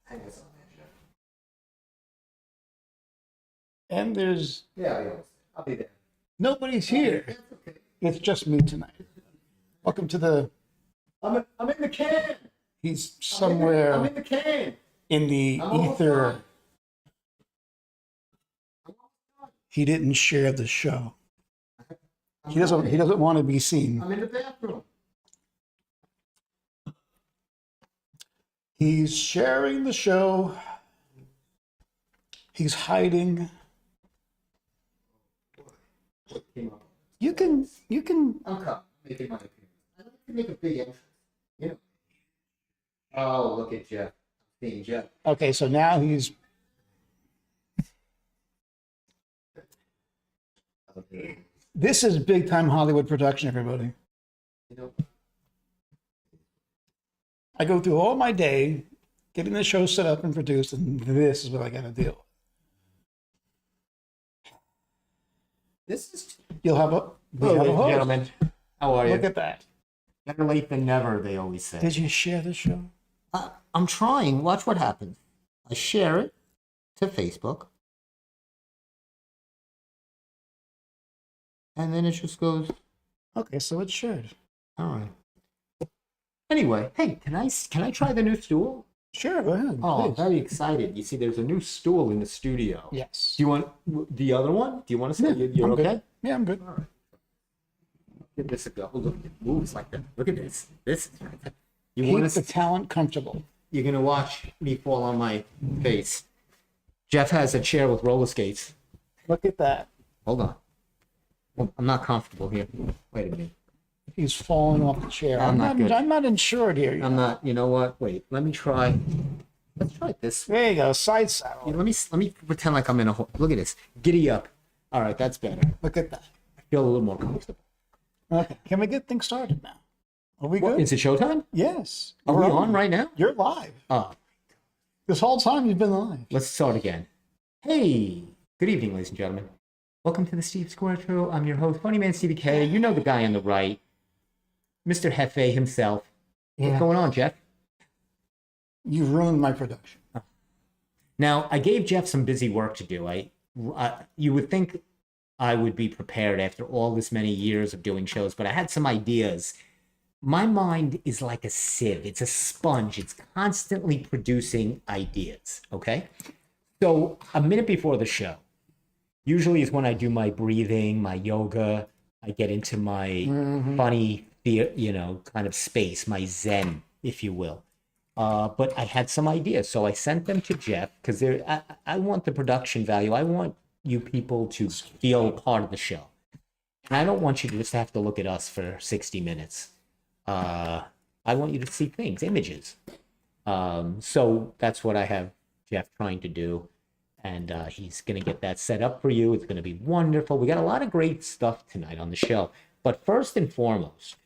Hang this on there, Jeff. And there's Yeah, I'll be there. nobody's here. That's okay. It's just me tonight. Welcome to the. I'm in the can. He's somewhere I'm in the can. in the I'm almost ether. done. He didn't share the show. He doesn't want to be seen. I'm in the bathroom. He's sharing the show. He's hiding. What came up? You can. I'm making my appearance. I like to make a big entrance. You know. Oh, look at Jeff. Seeing Jeff. Okay, so now he's. Okay. This is big time Hollywood production, everybody. You know. I go through all my day getting the show set up and produced, and this is what I got to deal with. This is. You'll have a. We Hello, have a ladies and host. gentlemen. How are you? Look at that. Better late than never, they always say. Did you share the show? I'm trying. Watch what happens. I share it to Facebook. And then it just goes, Okay, so it's shared. all right. Anyway, hey, can I try the new stool? Sure, go ahead. Oh, I'm please. very excited. You see, there's a new stool in the studio. Yes. Do you want the other one? Do you want to say you're I'm okay? good. Yeah, I'm good. All right. Give this a go. Look, it moves like that. Look at this. This. You Keep want the to? talent comfortable. You're gonna watch me fall on my face. Jeff has a chair with roller skates. Look at that. Hold on. Well, I'm not comfortable here. Wait a minute. He's falling off the chair. I'm not good. I'm not insured here. I'm not. You know what? Wait. Let me try. Let's try it this way. There you go. Side saddle. Let me pretend like I'm in a. Look at this. Giddy up. All right, that's better. Look at that. I feel a little more comfortable. Okay. Can we get things started now? Are we good? What, is it showtime? Yes. Are we We're on right now? You're live. Oh, This whole time you've been live. let's start again. Hey, good evening, ladies and gentlemen. Welcome to the Steve Square Show. I'm your host, Funny Man Stevie K. You know the guy on the right, Mr. Hefe himself. Yeah. What's going on, Jeff? You've ruined my production. Now, I gave Jeff some busy work to do. You would think I would be prepared after all this many years of doing shows, but I had some ideas. My mind is like a sieve. It's a sponge. It's constantly producing ideas, okay? So a minute before the show, usually is when I do my breathing, my yoga. I get into my funny, kind of space, my zen, if you will. But I had some ideas, so I sent them to Jeff because I want the production value. I want you people to feel part of the show. And I don't want you to just have to look at us for 60 minutes. I want you to see things, images. So that's what I have Jeff trying to do. And he's going to get that set up for you. It's going to be wonderful. We got a lot of great stuff tonight on the show. But first and foremost,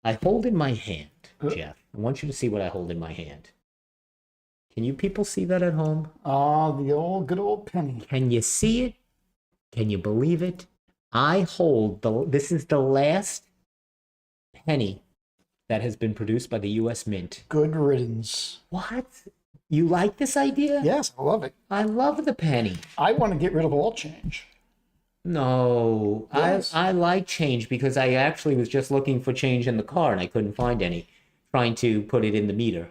I hold in my hand, Jeff. I want you to see what I hold in my hand. Can you people see that at home? Oh, the good old penny. Can you see it? Can you believe it? I hold this is the last penny that has been produced by the U.S. Mint. Good riddance. What? You like this idea? Yes, I love it. I love the penny. I want to get rid of all change. No, Yes. I like change because I actually was just looking for change in the car and I couldn't find any, trying to put it in the meter.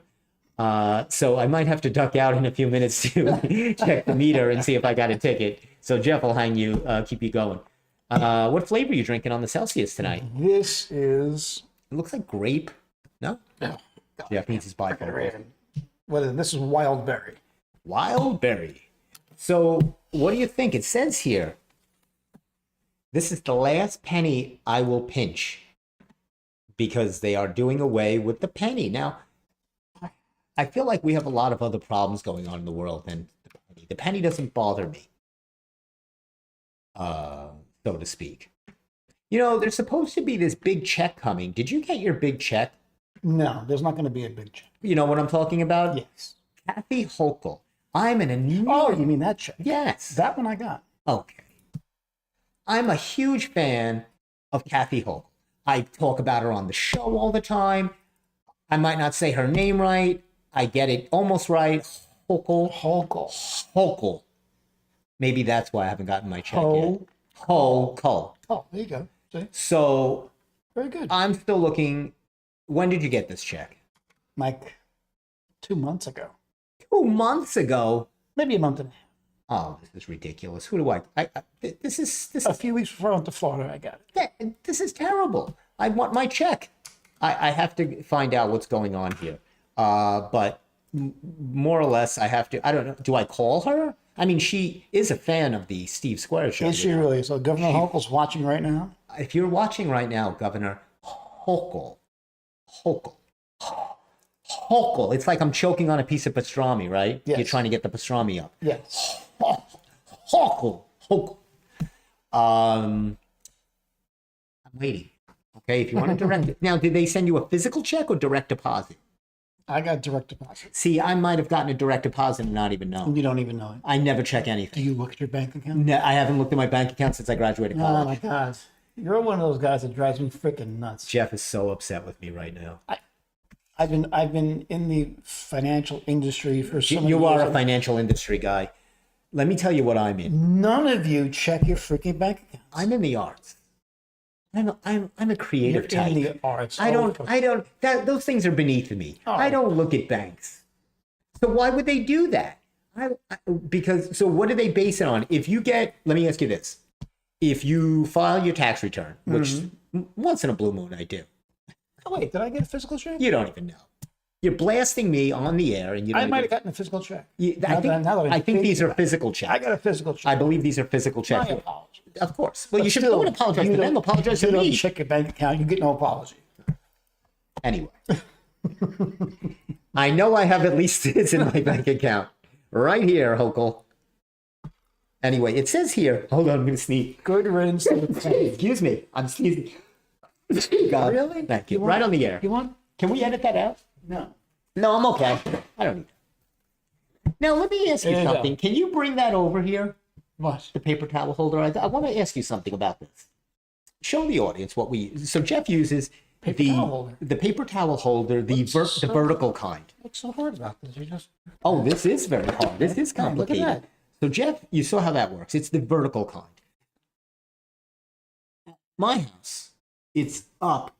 So I might have to duck out in a few minutes to check the meter and see if I got a ticket. So Jeff will keep you going. What flavor are you drinking on the Celsius tonight? This is. It looks like grape. No? Oh, Jeff needs his bipolar. This is wild berry. Wild berry. So what do you think? It says here, this is the last penny I will pinch because they are doing away with the penny. Now, I feel like we have a lot of other problems going on in the world than the penny. The penny doesn't bother me, so to speak. You know, there's supposed to be this big check coming. Did you get your big check? No, there's not going to be a big check. You know what I'm talking about? Yes. Kathy Hochul. I'm an enormous... Oh, you mean that check? Yes. That one I got. Okay. I'm a huge fan of Kathy Hochul. I talk about her on the show all the time. I might not say her name right. I get it almost right. Hokel. Hokel. Hokel. Maybe that's why I haven't gotten my check yet. Ho. Hokel. Oh, there you go. See? So Very good. I'm still looking. When did you get this check? Like 2 months ago. 2 months ago. Maybe a month and a half. Oh, this is ridiculous. Who do I this is A few weeks before I went to Florida, I got it. this is terrible. I want my check. I have to find out what's going on here. But more or less, I have to. I don't know. Do I call her? I mean, she is a fan of the Steve Square show. Is she really? So Governor Hochul's watching right now? If you're watching right now, Governor Hochul, Hochul, Hochul. It's like I'm choking on a piece of pastrami, right? Yes. You're trying to get the pastrami up. Yes. Hochul, Hochul. I'm waiting. Okay, if you want to direct it. Now, did they send you a physical check or direct deposit? I got direct deposit. See, I might have gotten a direct deposit and not even know. You don't even know it. I never check Do anything. you look at your bank account? No, I haven't looked at my bank account since I graduated Oh college. my God. You're one of those guys that drives me freaking nuts. Jeff is so upset with me right now. I've been in the financial industry for so many You years. are a financial industry guy. Let me tell you what I'm in. None of you check your freaking bank accounts. I'm in the arts. I'm a creative You're type. in the arts. Those things are beneath me. Oh. I don't look at banks. So why would they do that? So what do they base it on? If you get, let me ask you this. If you file your tax return, which once in a blue moon I do, Oh, wait, did I get a physical check? you don't even know. You're blasting me on the air, and you don't I might have even, gotten a physical check. I think these are physical checks. I got a physical check. I believe these are physical checks. My apologies. Of course. Well, But you should still, don't apologize to them. Apologize you to don't me. check your bank account. You get no apology. Anyway, I know I have at least this in my bank account right here, Hokel. Anyway, it says here. Hold on, I'm gonna sneeze. Good riddance to the pain. Excuse me, I'm sneezing. God, Really? thank you. You want- Right on the air. You want? Can we edit that out? No. No, I'm okay. I don't need it. Now let me ask you There you go. something. Can you bring that over here? What? The paper towel holder. I want to ask you something about this. Show the audience what we use. So Jeff uses Paper towel holder. the paper towel holder, the vertical kind. What's so hard about this? You just Oh, this is very hard. This is Yeah, look at complicated. that. So Jeff, you saw how that works. It's the vertical kind. My house, it's up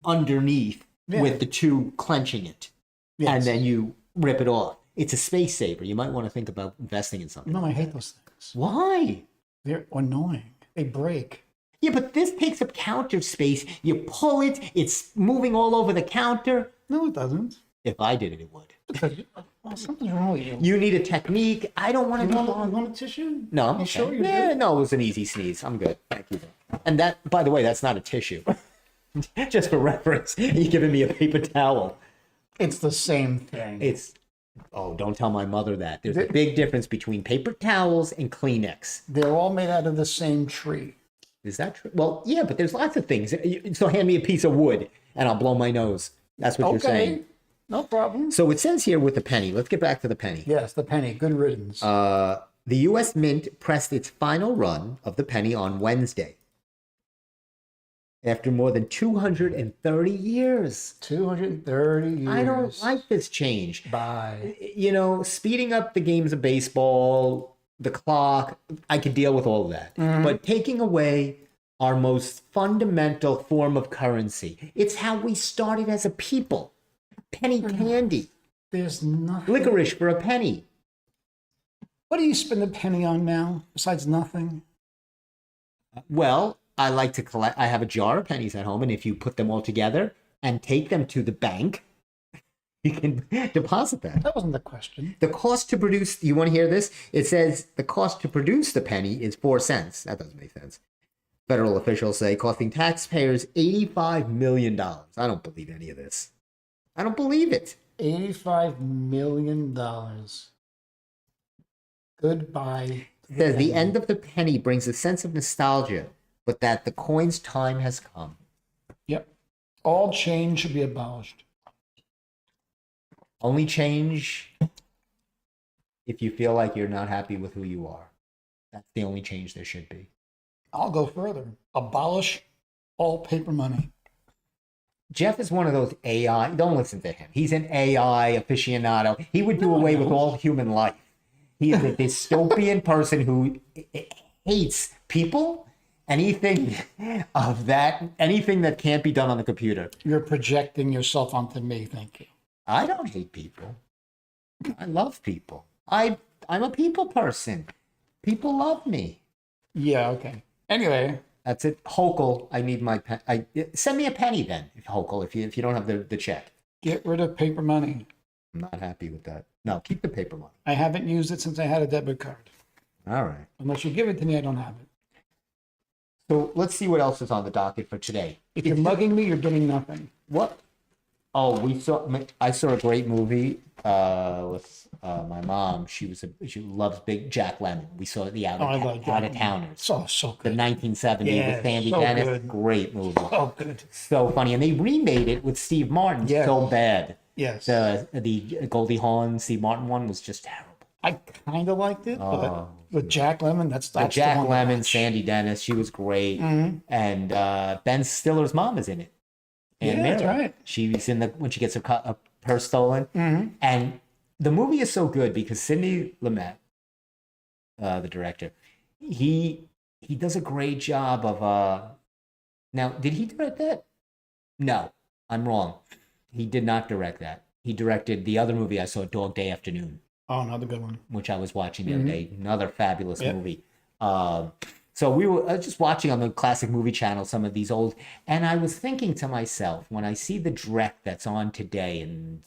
underneath Yeah. with the two clenching it, Yes. and then you rip it off. It's a space saver. You might want to think about investing in something. No, I hate those things. Why? They're annoying. They break. Yeah, but this takes up counter space. You pull it, it's moving all over the counter. No, it doesn't. If I did it, it would. Because something's wrong with you. You need a technique. I don't want to You do want a tissue? No, I'm You okay. sure you're Yeah, good? no, it was an easy sneeze. I'm good. Thank you. And that, by the way, that's not a tissue. Just for reference, you're giving me a paper towel. It's the same thing. It's, oh, don't tell my mother that. There's a big difference between paper towels and Kleenex. They're all made out of the same tree. Is that true? Well, yeah, but there's lots of things. So hand me a piece of wood and I'll blow my nose. That's what you're saying. No problem. So it says here with the penny. Let's get back to the penny. Yes, the penny. Good riddance. The U.S. Mint pressed its final run of the penny on Wednesday. After more than 230 years. 230 years. I don't like this change. Bye. You know, speeding up the games of baseball, the clock, I could deal with all of that. But taking away our most fundamental form of currency, it's how we started as a people. Penny candy, There's nothing. licorice for a penny. What do you spend a penny on now besides nothing? Well, I like to collect. I have a jar of pennies at home, and if you put them all together and take them to the bank, you can deposit that. That wasn't the question. The cost to produce, you want to hear this? It says the cost to produce the penny is 4 cents. That doesn't make sense. Federal officials say costing taxpayers $85 million. I don't believe any of this. I don't believe it. $85 million. Goodbye. It says the end of the penny brings a sense of nostalgia, but that the coin's time has come. Yep. All change should be abolished. Only change if you feel like you're not happy with who you are. That's the only change there should be. I'll go further. Abolish all paper money. Jeff is one of those AI. Don't listen to him. He's an AI aficionado. He would do away with all human life. He is a dystopian person who hates people, anything of that, anything that can't be done on the computer. You're projecting yourself onto me. Thank you. I don't hate people. I love people. I'm a people person. People love me. Yeah. Okay. Anyway, That's it. Hokel, I need my pen. Send me a penny then, Hokel, if you don't have the check. get rid of paper money. I'm not happy with that. No, keep the paper money. I haven't used it since I had a debit card. All right. Unless you give it to me, I don't have it. So let's see what else is on the docket for today. If you're mugging me, you're getting nothing. What? Oh, I saw a great movie with my mom. She loves Big Jack Lemmon. We saw the Out of Towners. So The good. 1970 Yeah, with Sandy so Dennis. good. Great movie. Oh, good. So funny. And they remade it with Steve Martin. Yes. So bad. Yes. The Goldie Hawn, Steve Martin one was just terrible. I kind of liked it, but with Jack Lemmon, that's Jack the one to Lemmon, watch. Sandy Dennis, she was great. Mm-hmm. And Ben Stiller's mom is in it. Yeah, that's right. She's in when she gets her purse stolen. Mm-hmm. And the movie is so good because Sidney Lumet, the director, he does a great job of now, did he direct that? No, I'm wrong. He did not direct that. He directed the other movie I saw, Dog Day Afternoon, Oh, another good one. which I was watching the other day. Another fabulous Yep. movie. So we were just watching on the Classic Movie Channel some of these old, and I was thinking to myself, when I see the dreck that's on today and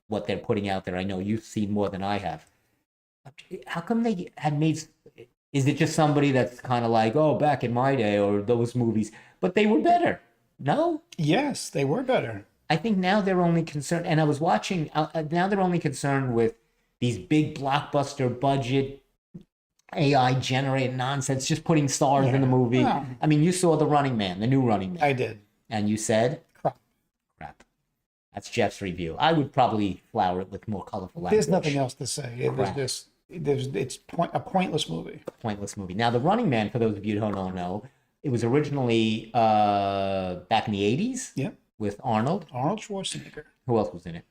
what they're putting out there, I know you've seen more than I have. How come they had made? Is it just somebody that's kind of like, oh, back in my day, or those movies? But they were better. No, Yes, they were better. I think now they're only concerned, and I was watching, now they're only concerned with these big blockbuster budget, AI generated nonsense, just putting stars in the movie. Yeah. I mean, you saw The Running Man, the new Running Man, I did. and you said, Crap. crap. That's Jeff's review. I would probably flower it with more colorful language. There's nothing else to say. It was Crap. just, it's a pointless movie. Pointless movie. Now, The Running Man, for those of you who don't know, it was originally back in the 80s Yep. with Arnold. Arnold Schwarzenegger, Who else was in it?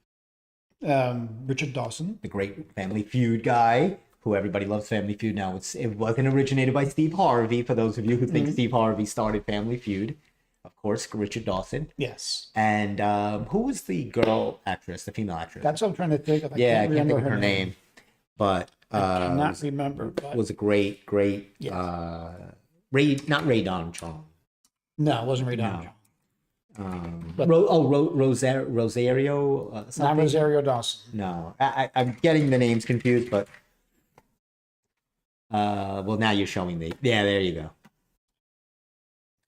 Richard Dawson. The great Family Feud guy, who everybody loves Family Feud now. It wasn't originated by Steve Harvey, for those of you who think Steve Harvey started Family Feud. Of course, Richard Dawson. Yes. And who was the girl actress, the female actress? That's what I'm trying to think of. I can't think of her name. But I cannot remember. But was a great, Yes. not Ray Donald. no, it wasn't Ray Donald. Rosario Not something? Rosario Dawson. No, I'm getting the names confused, but well, now you're showing the. Yeah, there you go.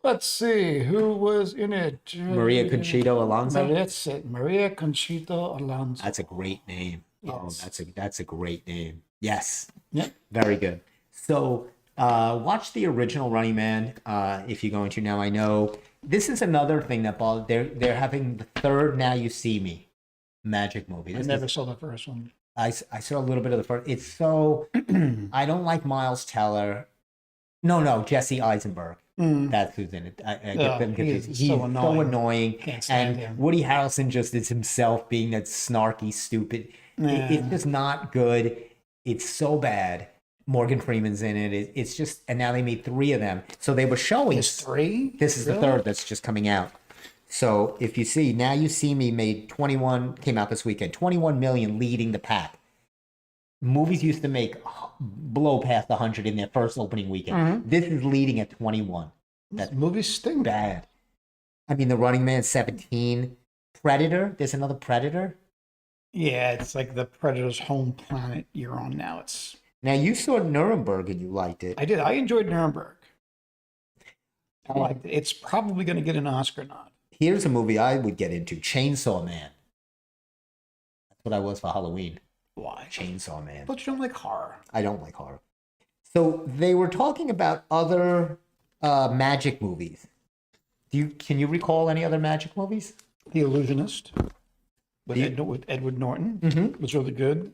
Let's see who was in it. Maria Conchita Alonso. That's it. Maria Conchita Alonso. That's a great name. Oh, Yes. that's a great name. Yes, Yep. very good. So watch the original Running Man if you're going to. Now I know this is another thing that they're having the third Now You See Me magic movie. I This never is- saw the first one. I saw a little bit of the first. It's so I don't like Miles Teller. No, Jesse Eisenberg. That's who's in it. I get them confused. he's He's so so annoying. annoying. Can't stand And him. Woody Harrelson just is himself being that snarky, stupid. It's just not good. It's so bad. Morgan Freeman's in it. It's just, and now they made 3 of them. So they were showing. There's 3? This is the Really? third that's just coming out. So if you see, Now You See Me made 21, came out this weekend, 21 million, leading the pack. Movies used to make blow past 100 in their first opening weekend. This is leading at 21. That's Movies stink. bad. I mean, The Running Man, 17. Predator, there's another Predator. Yeah, it's like the Predator's home planet you're on now. It's Now, you saw Nuremberg and you liked it. I did. I enjoyed Nuremberg. I liked it. It's probably going to get an Oscar nod. Here's a movie I would get into, Chainsaw Man. That's what I was for Halloween. Why? Chainsaw Man. But you don't like horror. I don't like horror. So they were talking about other magic movies. Can you recall any other magic movies? The Illusionist with Edward Norton was really good.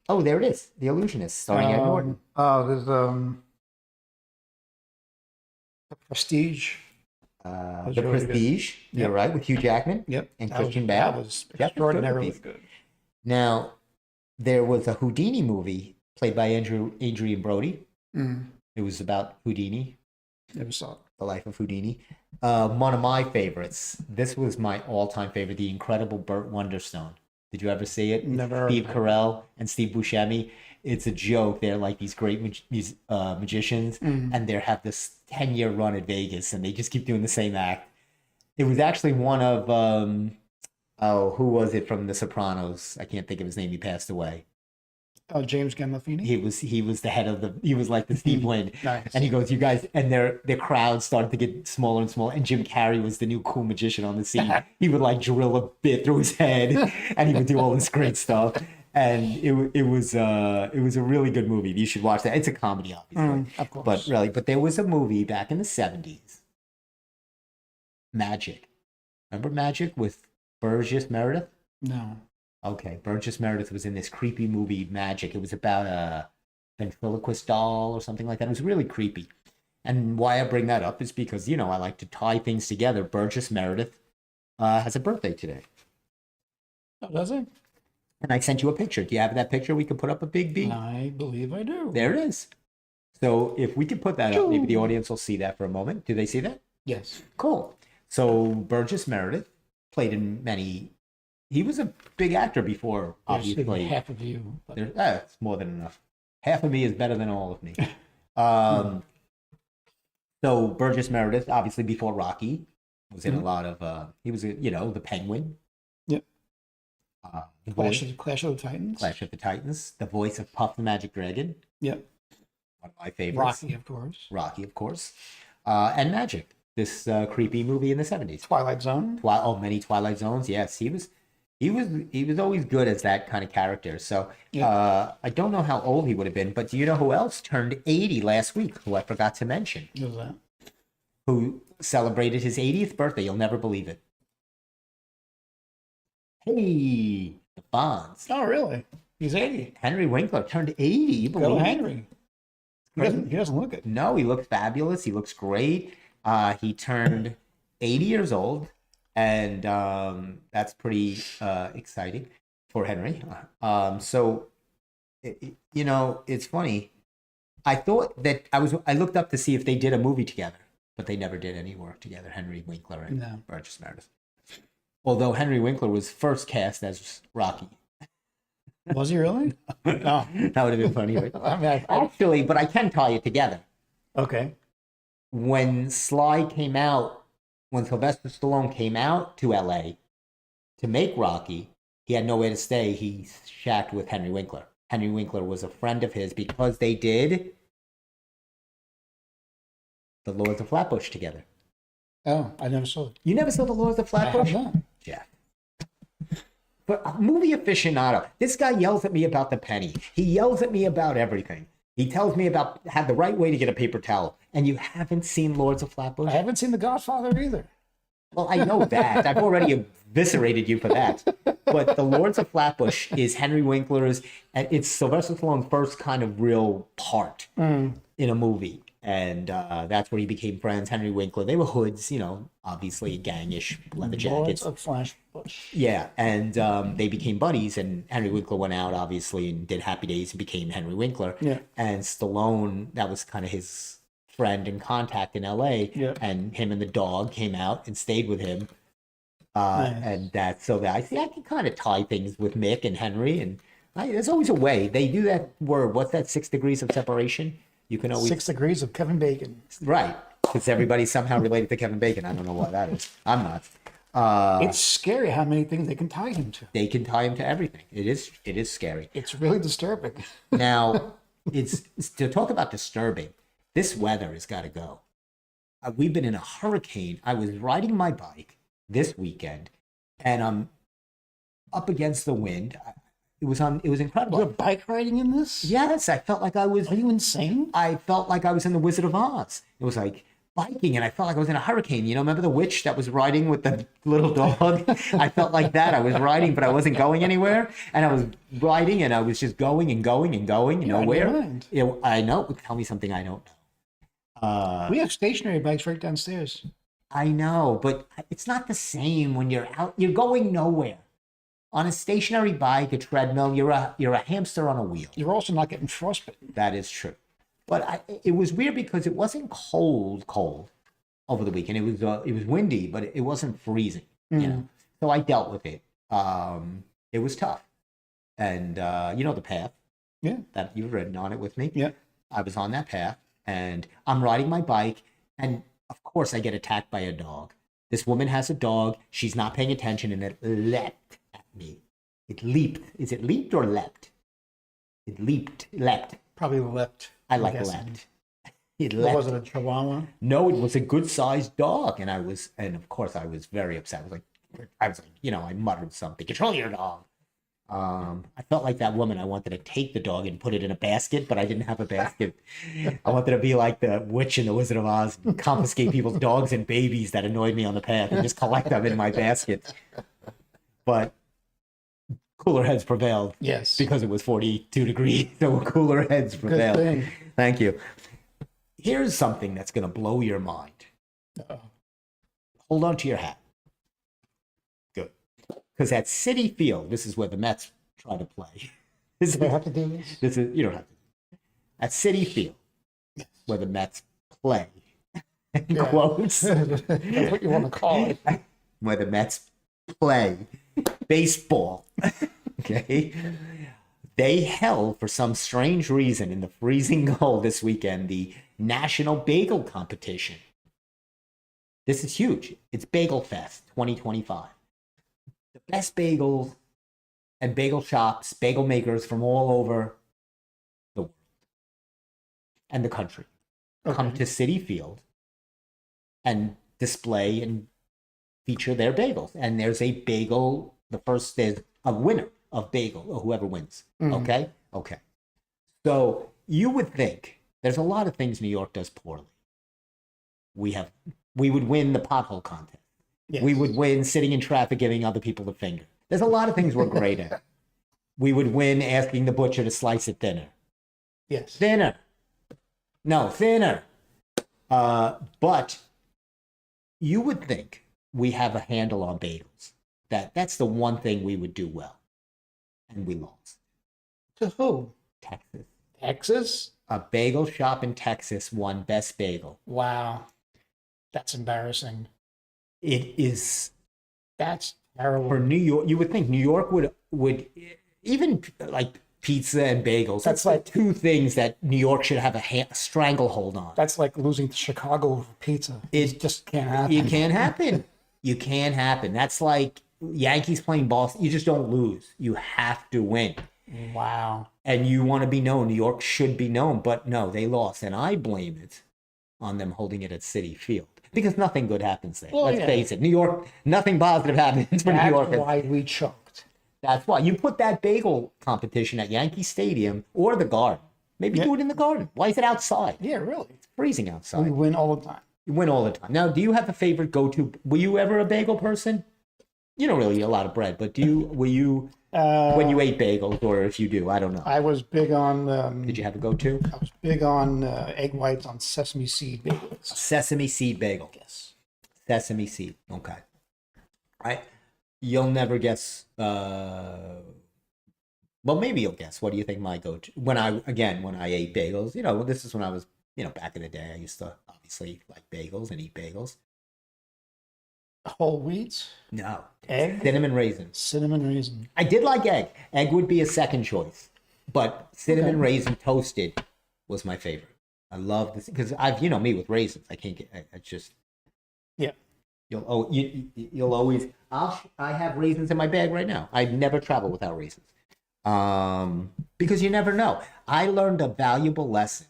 Oh, there it is. The Illusionist, starring Ed Norton. Oh, there's The Prestige. was The really good. Prestige. You're Yep. right, with Hugh Jackman Yep. and That was, Christian that Bale. was That was good extraordinarily movies. good. Now, there was a Houdini movie played by Adrian Brody. Mm. It was about Houdini, Never saw it. the life of Houdini. One of my favorites. This was my all-time favorite, The Incredible Burt Wonderstone. Did you ever see it? It's Never heard Steve of it. Carell and Steve Buscemi. It's a joke. They're like these great magicians, and they have this 10-year run at Vegas, and they just keep doing the same act. It was actually one of who was it from The Sopranos? I can't think of his name. He passed away. Oh, James Gandolfini. He was the head of the he was like the Steve Wynn. Nice. And he goes, you guys, and their crowd started to get smaller and smaller, and Jim Carrey was the new cool magician on the scene. He would like drill a bit through his head, and he would do all this great stuff. And it was a really good movie. You should watch that. It's a comedy, obviously. Of course. But really, there was a movie back in the 70s, Magic. Remember Magic with Burgess Meredith? No. Okay, Burgess Meredith was in this creepy movie, Magic. It was about a ventriloquist doll or something like that. It was really creepy. And why I bring that up is because, I like to tie things together. Burgess Meredith has a birthday today. Oh, does it? And I sent you a picture. Do you have that picture? We could put up a big B. I believe I do. There it is. So if we could put that up, maybe the audience will see that for a moment. Do they see that? Yes. Cool. So Burgess Meredith played in many. He was a big actor before, obviously. Half of you. But... It's more than enough. Half of me is better than all of me. So Burgess Meredith, obviously before Rocky, was in a lot of. He was, the Penguin. Yep. Clash of the Titans. Clash of the Titans. The voice of Puff the Magic Dragon. Yep. One of my favorites. Rocky, of course. And Magic. This creepy movie in the 70s. Twilight Zone. Many Twilight Zones. Yes, he was always good as that kind of character. So I don't know how old he would have been, but do you know who else turned 80 last week, who I forgot to mention? Who's that? Who celebrated his 80th birthday. You'll never believe it. Hey, the Bonds. Oh, really? He's 80. Henry Winkler turned 80. You believe Go it? Henry. He doesn't look it. No, he looks fabulous. He looks great. He turned 80 years old, and that's pretty exciting for Henry. It's funny. I thought that I looked up to see if they did a movie together, but they never did any work together, Henry Winkler and Burgess Meredith. Although Henry Winkler was first cast as Rocky. Was he really? No. That would have been funny. Right? Actually, but I can tie it together. Okay. When Sylvester Stallone came out to LA to make Rocky, he had nowhere to stay. He shacked with Henry Winkler. Henry Winkler was a friend of his because they did The Lords of Flatbush together. Oh, I never saw it. You never saw The Lords of Flatbush? I have not. Jeff. But a movie aficionado. This guy yells at me about the penny. He yells at me about everything. He tells me about the right way to get a paper towel. And you haven't seen Lords of Flatbush? I haven't seen The Godfather either. Well, I know that. I've already eviscerated you for that. But The Lords of Flatbush is Henry Winkler's, and it's Sylvester Stallone's first kind of real part in a movie. And that's where he became friends. Henry Winkler, they were hoods, obviously gangish, leather jackets. Lords of Flatbush. Yeah, and they became buddies, and Henry Winkler went out, obviously, and did Happy Days and became Henry Winkler. Yeah. And Stallone, that was kind of his friend and contact in LA. Yeah. And him and the dog came out and stayed with him. Nice. And I can kind of tie things with Mick and Henry, and there's always a way. They do that word, what's that, 6 degrees of separation? You can always 6 degrees of Kevin Bacon. Right, because everybody's somehow related to Kevin Bacon. I don't know what that is. I'm not. It's scary how many things they can tie him to. They can tie him to everything. It is scary. It's really disturbing. Now, it's to talk about disturbing. This weather has got to go. We've been in a hurricane. I was riding my bike this weekend, and I'm up against the wind. It was incredible. You're bike riding in this? Yes, I felt like I was. Are you insane? I felt like I was in the Wizard of Oz. It was like biking, and I felt like I was in a hurricane. Remember the witch that was riding with the little dog? I felt like that. I was riding, but I wasn't going anywhere. And I was riding, and I was just going and going and going, nowhere. I know. Tell me something I don't know. We have stationary bikes right downstairs. I know, but it's not the same when you're out. You're going nowhere. On a stationary bike, a treadmill, you're a hamster on a wheel. You're also not getting frostbitten. That is true. But it was weird because it wasn't cold over the weekend. It was windy, but it wasn't freezing. You know, so I dealt with it. It was tough, and you know the path. Yeah. That you've ridden on it with me. Yeah. I was on that path, and I'm riding my bike, and of course I get attacked by a dog. This woman has a dog. She's not paying attention, and it leapt at me. It leaped. Is it leaped or leapt? It leapt. Probably leapt. I like guessing. leapt. It leapt. Was it a Chihuahua? No, it was a good-sized dog, and of course I was very upset. I was like, you know, I muttered something. Control your dog. I felt like that woman. I wanted to take the dog and put it in a basket, but I didn't have a basket. I wanted to be like the witch in the Wizard of Oz, and confiscate people's dogs and babies that annoyed me on the path and just collect them in my basket. But cooler heads prevailed. Yes. Because it was 42 degrees, so cooler heads prevailed. Good thing. Thank you. Here's something that's going to blow your mind. Uh-oh. Hold on to your hat. Good. Because at Citi Field, this is where the Mets try to play. Do I have to do this? You don't have to. At Citi Field, Yes. where the Mets play, Yeah. quotes, That's what you want to call it. where the Mets play baseball, okay? They held, for some strange reason, in the freezing cold this weekend, the National Bagel Competition. This is huge. It's Bagel Fest 2025. The best bagels and bagel shops, bagel makers from all over the world and the country come to Citi Field and display and feature their bagels. And there's a bagel, there's a winner of bagel, or whoever wins. Okay? Okay. So you would think there's a lot of things New York does poorly. We would win the pothole contest. Yes. We would win sitting in traffic giving other people the finger. There's a lot of things we're great at. We would win asking the butcher to slice it thinner. Yes. Thinner. No, thinner. But you would think we have a handle on bagels. That's the one thing we would do well. And we lost. To who? Texas. Texas? A bagel shop in Texas won Best Bagel. Wow. That's embarrassing. It is. That's terrible. For New York, you would think New York would even like pizza and bagels. That's like two things that New York should have a stranglehold on. That's like losing to Chicago over pizza. It just can't happen. It can't happen. You can't happen. That's like Yankees playing Boston. You just don't lose. You have to win. Wow. And you want to be known. New York should be known, but no, they lost. And I blame it on them holding it at Citi Field. Because nothing good happens there. Let's face it. New York, nothing positive happens for New York. That's why we choked. That's why. You put that bagel competition at Yankee Stadium or the Garden. Maybe do it in the Garden. Why is it outside? Yeah, really. It's freezing outside. We win all the time. You win all the time. Now, do you have a favorite go-to? Were you ever a bagel person? You don't really eat a lot of bread, but were you when you ate bagels, or if you do, I don't know. I was big on. Did you have a go-to? I was big on egg whites on sesame seed bagels. Sesame seed bagel. Yes. Sesame seed. Okay. Right. You'll never guess. Well, maybe you'll guess. What do you think my go-to? When I ate bagels, this is when I was, back in the day, I used to obviously like bagels and eat bagels. Whole wheat? No. Egg? Cinnamon raisin. Cinnamon raisin. I did like egg. Egg would be a second choice, but cinnamon raisin toasted was my favorite. I love this because I've, me with raisins. I can't get. It's just. Yeah. You'll always. I have raisins in my bag right now. I never travel without raisins, because you never know. I learned a valuable lesson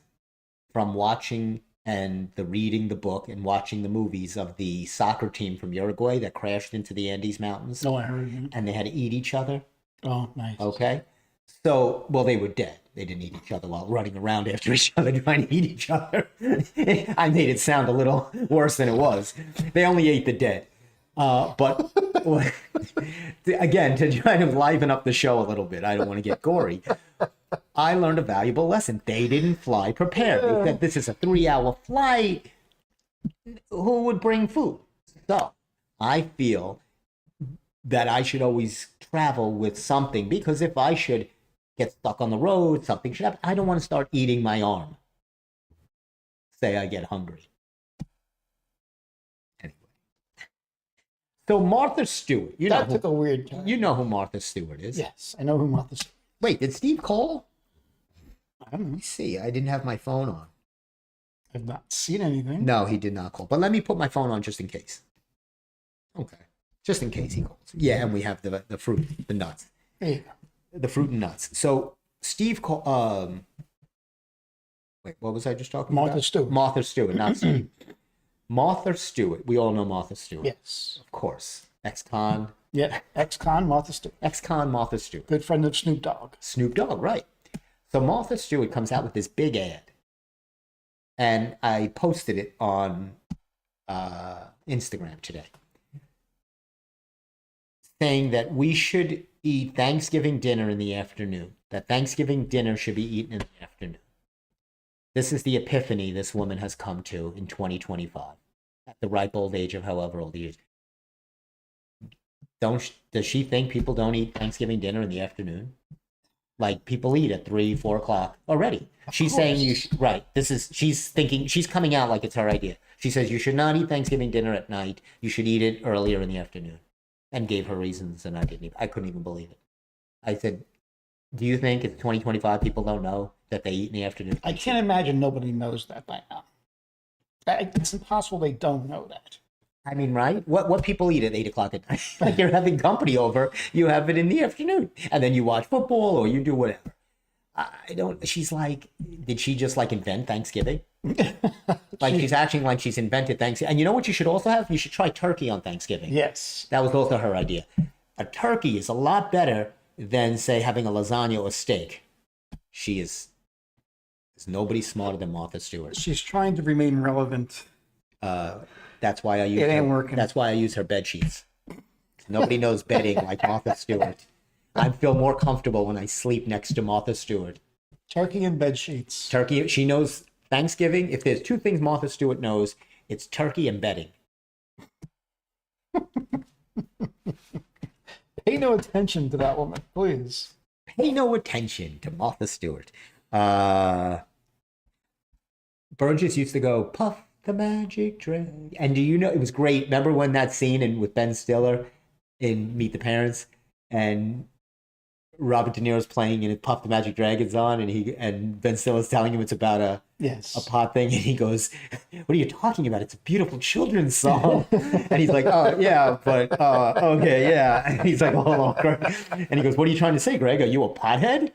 from watching and reading the book and watching the movies of the soccer team from Uruguay that crashed into the Andes Mountains. No, I heard it. And they had to eat each other. Oh, nice. Okay. So, they were dead. They didn't eat each other while running around after each other trying to eat each other. I made it sound a little worse than it was. They only ate the dead. But again, to try to liven up the show a little bit, I don't want to get gory. I learned a valuable lesson. They didn't fly prepared. They said, this is a 3-hour flight. Who would bring food? So I feel that I should always travel with something, because if I should get stuck on the road, something should happen. I don't want to start eating my arm. Say I get hungry. Anyway. So Martha Stewart, That took a weird turn. you know who Martha Stewart is. Yes, I know who Martha Stewart. Wait, did Steve call? I don't know. Let me see. I didn't have my phone on. I've not seen anything. No, he did not call. But let me put my phone on just in case. Okay. Just in case he calls. Yeah, and we have the fruit, the nuts. There you go. The fruit and nuts. So Steve called. Wait, what was I just talking about? Martha Stewart. Martha Stewart, not Steve. Martha Stewart. We all know Martha Stewart. Yes. Of course. Ex-con. Yeah, ex-con Martha Stewart. Ex-con Martha Stewart. Good friend of Snoop Dogg. Snoop Dogg, right. So Martha Stewart comes out with this big ad. And I posted it on Instagram today, saying that we should eat Thanksgiving dinner in the afternoon, that Thanksgiving dinner should be eaten in the afternoon. This is the epiphany this woman has come to in 2025, at the ripe old age of however old he is. Does she think people don't eat Thanksgiving dinner in the afternoon? Like, people eat at 3, 4 o'clock already. She's saying you should, right. She's thinking, she's coming out like it's her idea. She says you should not eat Thanksgiving dinner at night. You should eat it earlier in the afternoon, and gave her reasons, and I couldn't even believe it. I said, do you think it's 2025 people don't know that they eat in the afternoon? I can't imagine nobody knows that by now. It's impossible they don't know that. I mean, right? What people eat at 8 o'clock at night? Like, you're having company over, you have it in the afternoon, and then you watch football or you do whatever. I don't. She's like, did she just like invent Thanksgiving? Like, she's acting like she's invented Thanksgiving. And you know what you should also have? You should try turkey on Thanksgiving. Yes. That was also her idea. A turkey is a lot better than, say, having a lasagna or steak. There's nobody smarter than Martha Stewart. She's trying to remain relevant. That's why I use. It ain't working. That's why I use her bed sheets. Nobody knows bedding like Martha Stewart. I feel more comfortable when I sleep next to Martha Stewart. Turkey and bed sheets. Turkey. She knows Thanksgiving. If there's two things Martha Stewart knows, it's turkey and bedding. Pay no attention to that woman, please. Pay no attention to Martha Stewart. Burgess used to go, Puff the Magic Dragon. And do you know, it was great. Remember when that scene with Ben Stiller in Meet the Parents, and Robert De Niro's playing and Puff the Magic Dragon's on, and Ben Stiller's telling him it's about a pot thing, and he goes, what are you talking about? It's a beautiful children's song. And he's like, oh yeah, but okay, yeah. And he's like, hold on. And he goes, what are you trying to say, Greg? Are you a pothead?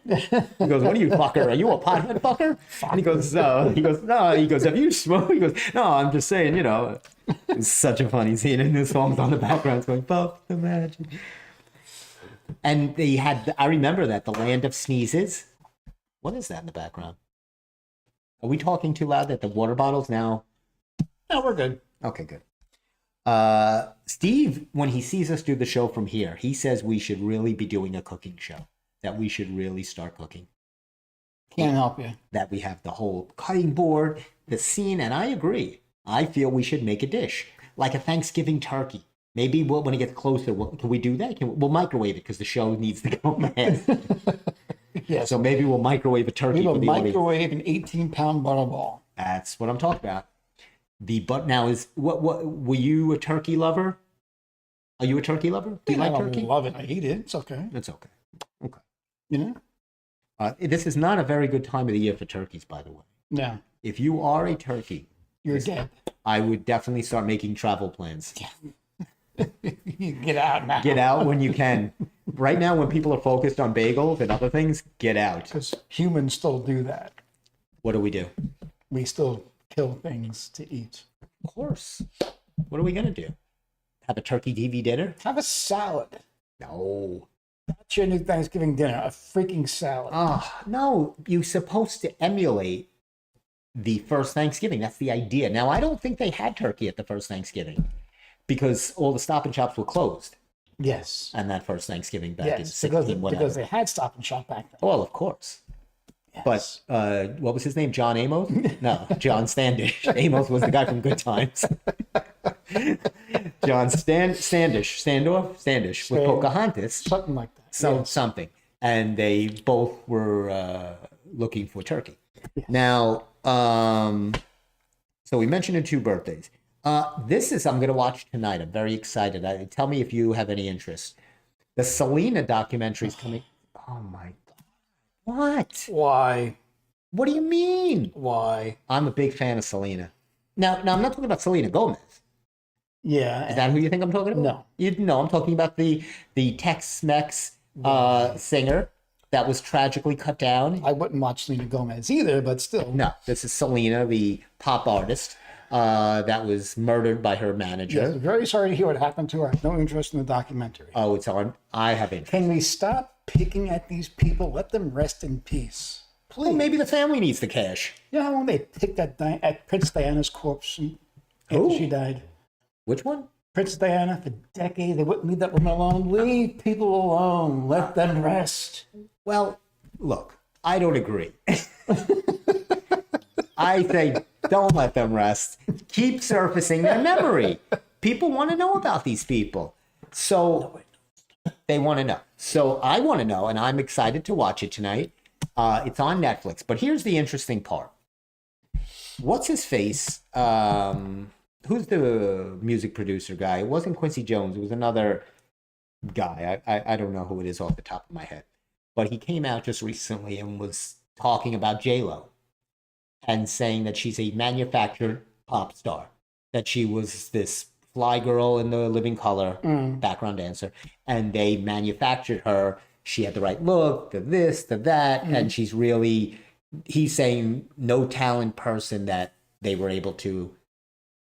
He goes, what are you, fucker? Are you a pothead, fucker? And he goes, no. He goes, have you smoked? He goes, no, I'm just saying, you know. It's such a funny scene, and the song's on the background. It's going, Puff the Magic. And they had, I remember that, the Land of Sneezes. What is that in the background? Are we talking too loud that the water bottles now? No, we're good. Okay, good. Steve, when he sees us do the show from here, he says we should really be doing a cooking show, that we should really start cooking. Can't help you. That we have the whole cutting board, the scene, and I agree. I feel we should make a dish, like a Thanksgiving turkey. Maybe when it gets closer, can we do that? We'll microwave it because the show needs to go ahead. Yeah. So maybe we'll microwave a turkey. We will microwave an 18-pound butterball. That's what I'm talking about. Now is what were you a turkey lover? Are you a turkey lover? Do you like turkey? I love it. I eat it. It's okay. It's okay. Okay. You know? This is not a very good time of the year for turkeys, by the way. No. If you are a turkey, you're dead. I would definitely start making travel plans. Yeah. Get out now. Get out when you can. Right now, when people are focused on bagels and other things, get out. Because humans still do that. What do? We still kill things to eat. Of course. What are we going to do? Have a turkey TV dinner? Have a salad. No. That's your new Thanksgiving dinner. A freaking salad. Oh, no. You're supposed to emulate the first Thanksgiving. That's the idea. Now, I don't think they had turkey at the first Thanksgiving, because all the Stop and Shops were closed. Yes. And that first Thanksgiving back in 16, whatever. Because they had Stop and Shop back then. Well, of course. Yes. But what was his name? John Amos? No, John Standish. Amos was the guy from Good Times. Standish with Pocahontas. Something like that. Something. And they both were looking for turkey. Yes. Now, so we mentioned the 2 birthdays. I'm going to watch tonight. I'm very excited. Tell me if you have any interest. The Selena documentary is coming. Oh my God. What? Why? What do you mean? Why? I'm a big fan of Selena. Now I'm not talking about Selena Gomez. Yeah. Is that who you think I'm talking about? No. I'm talking about the Tex-Mex singer that was tragically cut down. I wouldn't watch Selena Gomez either, but still. No, this is Selena, the pop artist that was murdered by her manager. Yes, very sorry to hear what happened to her. I have no interest in the documentary. Oh, it's on. I have interest. Can we stop picking at these people? Let them rest in peace. Please. Well, maybe the family needs the cash. You know how long they picked at Princess Diana's corpse after she died? Which one? Princess Diana, for decades. They wouldn't leave that woman alone. Leave people alone. Let them rest. Well, look, I don't agree. I say don't let them rest. Keep surfacing their memory. People want to know about these people. So they want to know. So I want to know, and I'm excited to watch it tonight. It's on Netflix. But here's the interesting part. What's his face? Who's the music producer guy? It wasn't Quincy Jones. It was another guy. I don't know who it is off the top of my head. But he came out just recently and was talking about J-Lo and saying that she's a manufactured pop star, that she was this fly girl in the Living Color, background dancer, and they manufactured her. She had the right look, the this, the that, and she's really, he's saying no talent person that they were able to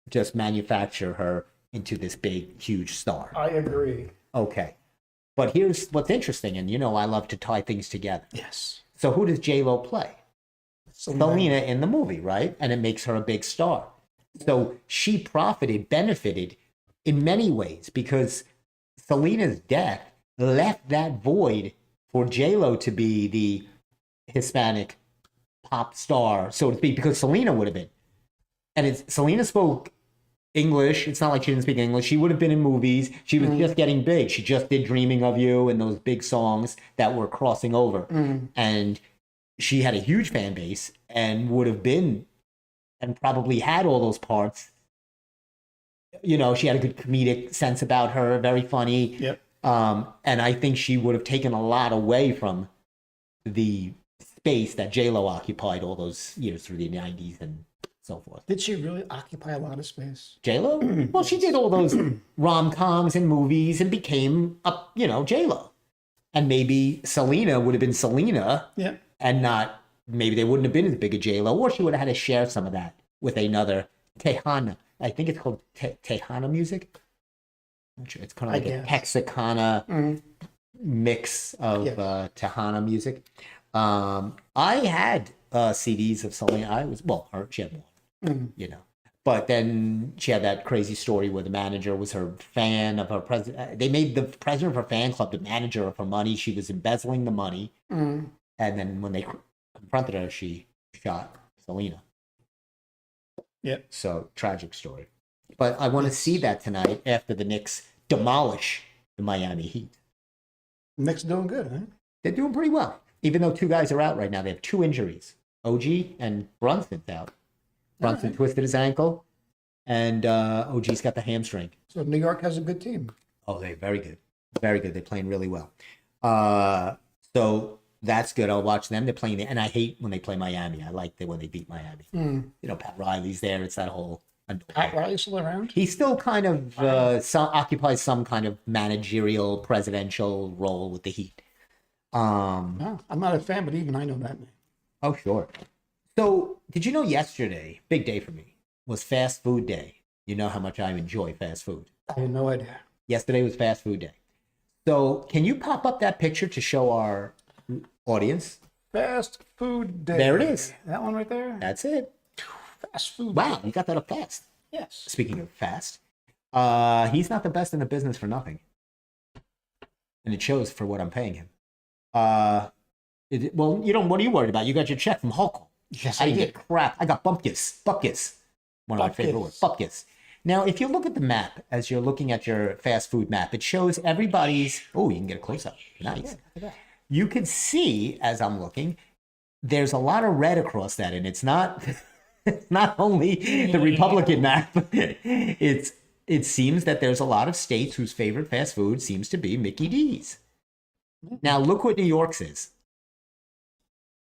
just manufacture her into this big, huge star. I agree. Okay. But here's what's interesting, and I love to tie things together. Yes. So who does J-Lo play? Selena in the movie, right? And it makes her a big star. So she benefited in many ways because Selena's death left that void for J-Lo to be the Hispanic pop star, so to speak, because Selena would have been. And Selena spoke English. It's not like she didn't speak English. She would have been in movies. She was just getting big. She just did Dreaming of You and those big songs that were crossing over. And she had a huge fan base and would have been and probably had all those parts. She had a good comedic sense about her, very funny. Yep. And I think she would have taken a lot away from the space that J-Lo occupied all those years through the 90s and so forth. Did she really occupy a lot of space? J-Lo? Well, she did all those rom-coms and movies and became J-Lo. And maybe Selena would have been Selena. Yeah. And maybe they wouldn't have been as big a J-Lo, or she would have had to share some of that with another Tejana. I think it's called Tejana music. I'm not sure. It's kind of like a Texicana mix of Tejana music. I had CDs of Selena. She had one, But then she had that crazy story where the manager was her fan of her president. They made the president of her fan club the manager of her money. She was embezzling the money. And then when they confronted her, she shot Selena. Yep. So, tragic story. But I want to see that tonight after the Knicks demolish the Miami Heat. Knicks doing good, huh? They're doing pretty well. Even though 2 guys are out right now. They have 2 injuries. OG and Brunson's out. Brunson twisted his ankle, and OG's got the hamstring. So New York has a good team. Oh, they're very good. Very good. They're playing really well. So that's good. I'll watch them. They're playing and I hate when they play Miami. I like when they beat Miami. Pat Riley's there. It's that whole... Pat Riley's still around? He still kind of occupies some kind of managerial, presidential role with the Heat. I'm not a fan, but even I know that name. Oh, sure. So, did you know yesterday, big day for me, was fast food day? You know how much I enjoy fast food. I had no idea. Yesterday was fast food day. So, can you pop up that picture to show our audience? Fast food day. There it is. That one right there? That's it. Fast food. Wow, you got that up fast. Yes. Speaking of fast, he's not the best in the business for nothing. And it shows for what I'm paying him. What are you worried about? You got your check from Hulk. Yes, I didn't get crap. I got bupkis. One of my favorite words. Bupkis. Now, if you look at the map as you're looking at your fast food map, it shows everybody's. Oh, you can get a close up. Nice. You can see as I'm looking, there's a lot of red across that, and it's not. It's not only the Republican map. It seems that there's a lot of states whose favorite fast food seems to be Mickey D's. Now, look what New York's is.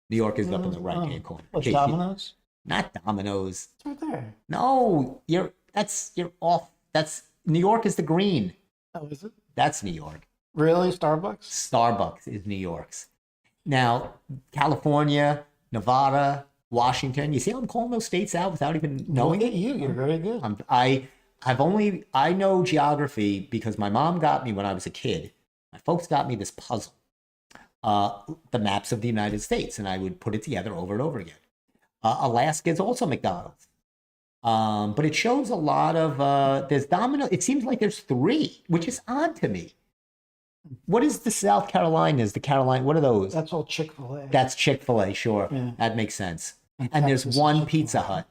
New York is up in the right-hand corner. What's Domino's? Not Domino's. It's right there. No, you're off. That's New York is the green. Oh, is it? That's New York. Really? Starbucks? Starbucks is New York's. Now, California, Nevada, Washington. You see how I'm calling those states out without even knowing it? You're very good. I know geography because my mom got me when I was a kid. My folks got me this puzzle, the maps of the United States, and I would put it together over and over again. Alaska is also McDonald's, but it shows a lot of there's Domino. It seems like there's 3, which is odd to me. What is the South Carolinas? The Carolina? What are those? That's all Chick-fil-A. That's Chick-fil-A. Sure, Yeah. that makes sense. And there's one Pizza Hut.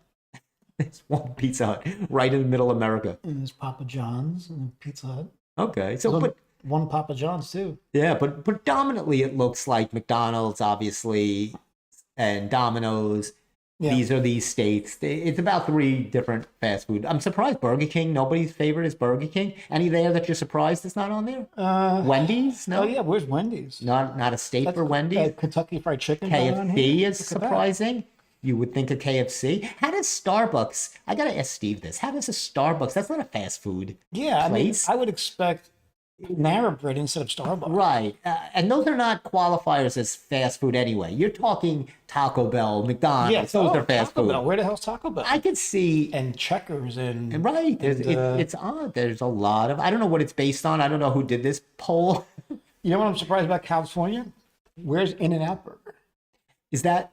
There's one Pizza Hut right in the middle of America. And there's Papa John's and Pizza Hut. Okay, so but one Papa John's too. yeah, but predominantly it looks like McDonald's, obviously, and Domino's. Yeah. These are these states. It's about 3 different fast food. I'm surprised Burger King. Nobody's favorite is Burger King. Any there that you're surprised it's not on there? Wendy's? No. Oh yeah, where's Wendy's? Not a state for Wendy's. Kentucky Fried Chicken. going on KFC here? is surprising. You would think of KFC. How does Starbucks? I gotta ask Steve this. How does a Starbucks? That's not a fast food. Yeah, place. I would expect Panera Bread instead of Starbucks. Right. And those are not qualifiers as fast food anyway. You're talking Taco Bell, McDonald's. Yeah, those are fast Taco food. Bell. Where the hell's Taco Bell? I could see. And Checkers and Right. and, It's odd. There's a lot of. I don't know what it's based on. I don't know who did this poll. you know what I'm surprised about California? Where's In-N-Out Burger? Is that.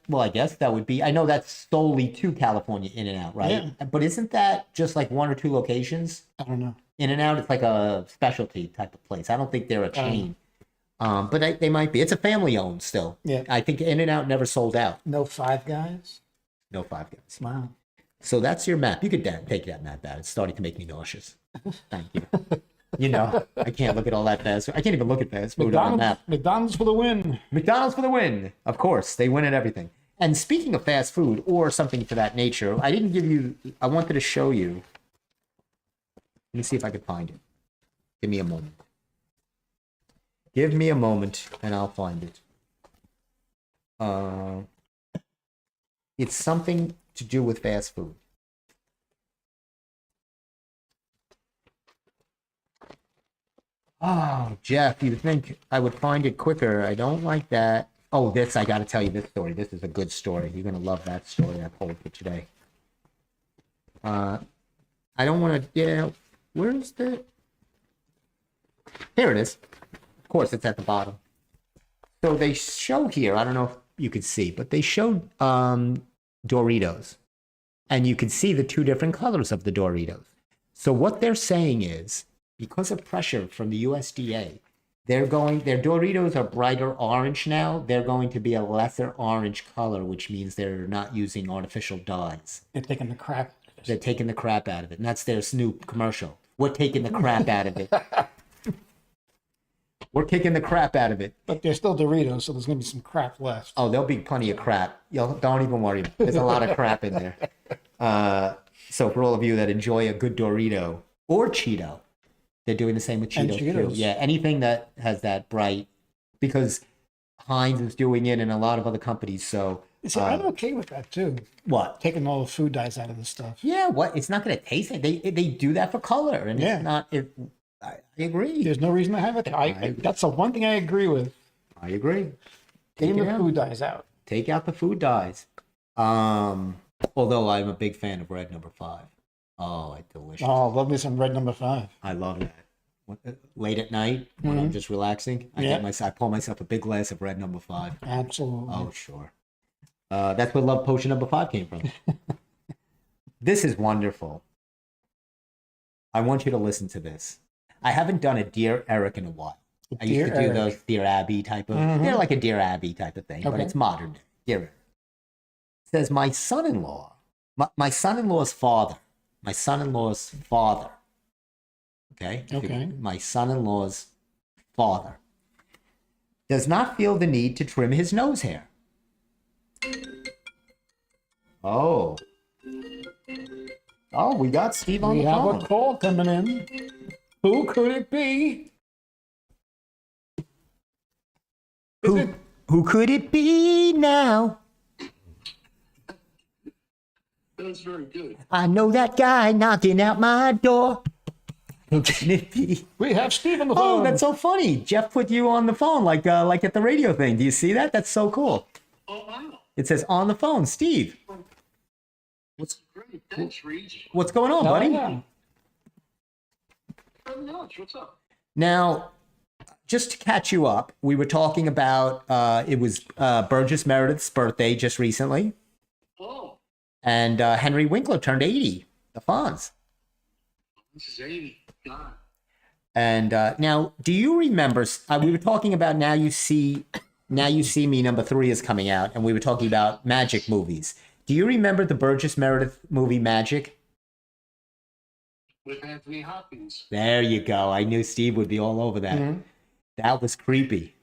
Well, I guess that would be. I know that's solely to California In-N-Out, right? Yeah. But isn't that just like 1 or 2 locations? I don't know. In-N-Out, it's like a specialty type of place. I don't think they're a chain. But they might be. It's a family owned still. Yeah. I think In-N-Out never sold out. No Five Guys? No Five Guys. Wow. So that's your map. You could take that map out. It's starting to make me nauseous. Thank you. You know, I can't look at all that fast. I can't even look at fast food on a map. McDonald's for the win. McDonald's for the win. Of course, they win at everything. And speaking of fast food or something to that nature, I wanted to show you. Let me see if I can find it. Give me a moment. Give me a moment and I'll find it. It's something to do with fast food. Oh, Jeff, you'd think I would find it quicker. I don't like that. Oh, I got to tell you this story. This is a good story. You're going to love that story I pulled for today. I don't want to, where's the... Here it is. Of course, it's at the bottom. So they show here, I don't know if you could see, but they showed Doritos. And you can see the 2 different colors of the Doritos. So what they're saying is, because of pressure from the USDA, their Doritos are brighter orange now. They're going to be a lesser orange color, which means they're not using artificial dyes. They're taking the crap. They're taking the crap out of it. And that's their Snoop commercial. We're taking the crap out of it. We're kicking the crap out of it. But they're still Doritos, so there's going to be some crap left. Oh, there'll be plenty of crap. Don't even worry. There's a lot of crap in there. So for all of you that enjoy a good Dorito or Cheeto, they're doing the same with Cheetos too. Yeah, anything that has that bright, because Heinz is doing it and a lot of other companies. So see, I'm okay with that too. What? Taking all the food dyes out of the stuff. Yeah, what? It's not going to taste it. They do that for color, and it's not. I agree. There's no reason to have it. That's the one thing I agree with. I agree. Taking the food dyes out. Take out the food dyes. Although I'm a big fan of red number 5. Oh, it's delicious. Oh, love me some red number 5. I love that. Late at night when I'm just relaxing, I pour myself a big glass of red number 5. Absolutely. Oh, sure. That's where Love Potion number 5 came from. This is wonderful. I want you to listen to this. I haven't done a Dear Eric in a while. I used to do those Dear Abby type of, they're like a Dear Abby type of thing, but it's modern day. Dear Eric. It says, my son-in-law's father my son-in-law's father. Okay? Okay. My son-in-law's father does not feel the need to trim his nose hair. Oh. Oh, we got Steve on We the have phone. a call coming in. Who could it be? Who could it be now? That's very good. I know that guy knocking out my door. Who can it be? We have Steve on the phone. Oh, that's so funny. Jeff put you on the phone like at the radio thing. Do you see that? That's so cool. Oh, wow. It says on the phone, Steve. That's great. Thanks, Reach. What's going on, Oh, buddy? yeah. What's up? Now, just to catch you up, we were talking about it was Burgess Meredith's birthday just recently, Oh, and Henry Winkler turned 80. The Fonz. this is 80. God. And now, do you remember? We were talking about Now You See Me #3 is coming out, and we were talking about magic movies. Do you remember the Burgess Meredith movie Magic? With Anthony Hopkins. There you go. I knew Steve would be all over that. Mm-hmm. That was creepy.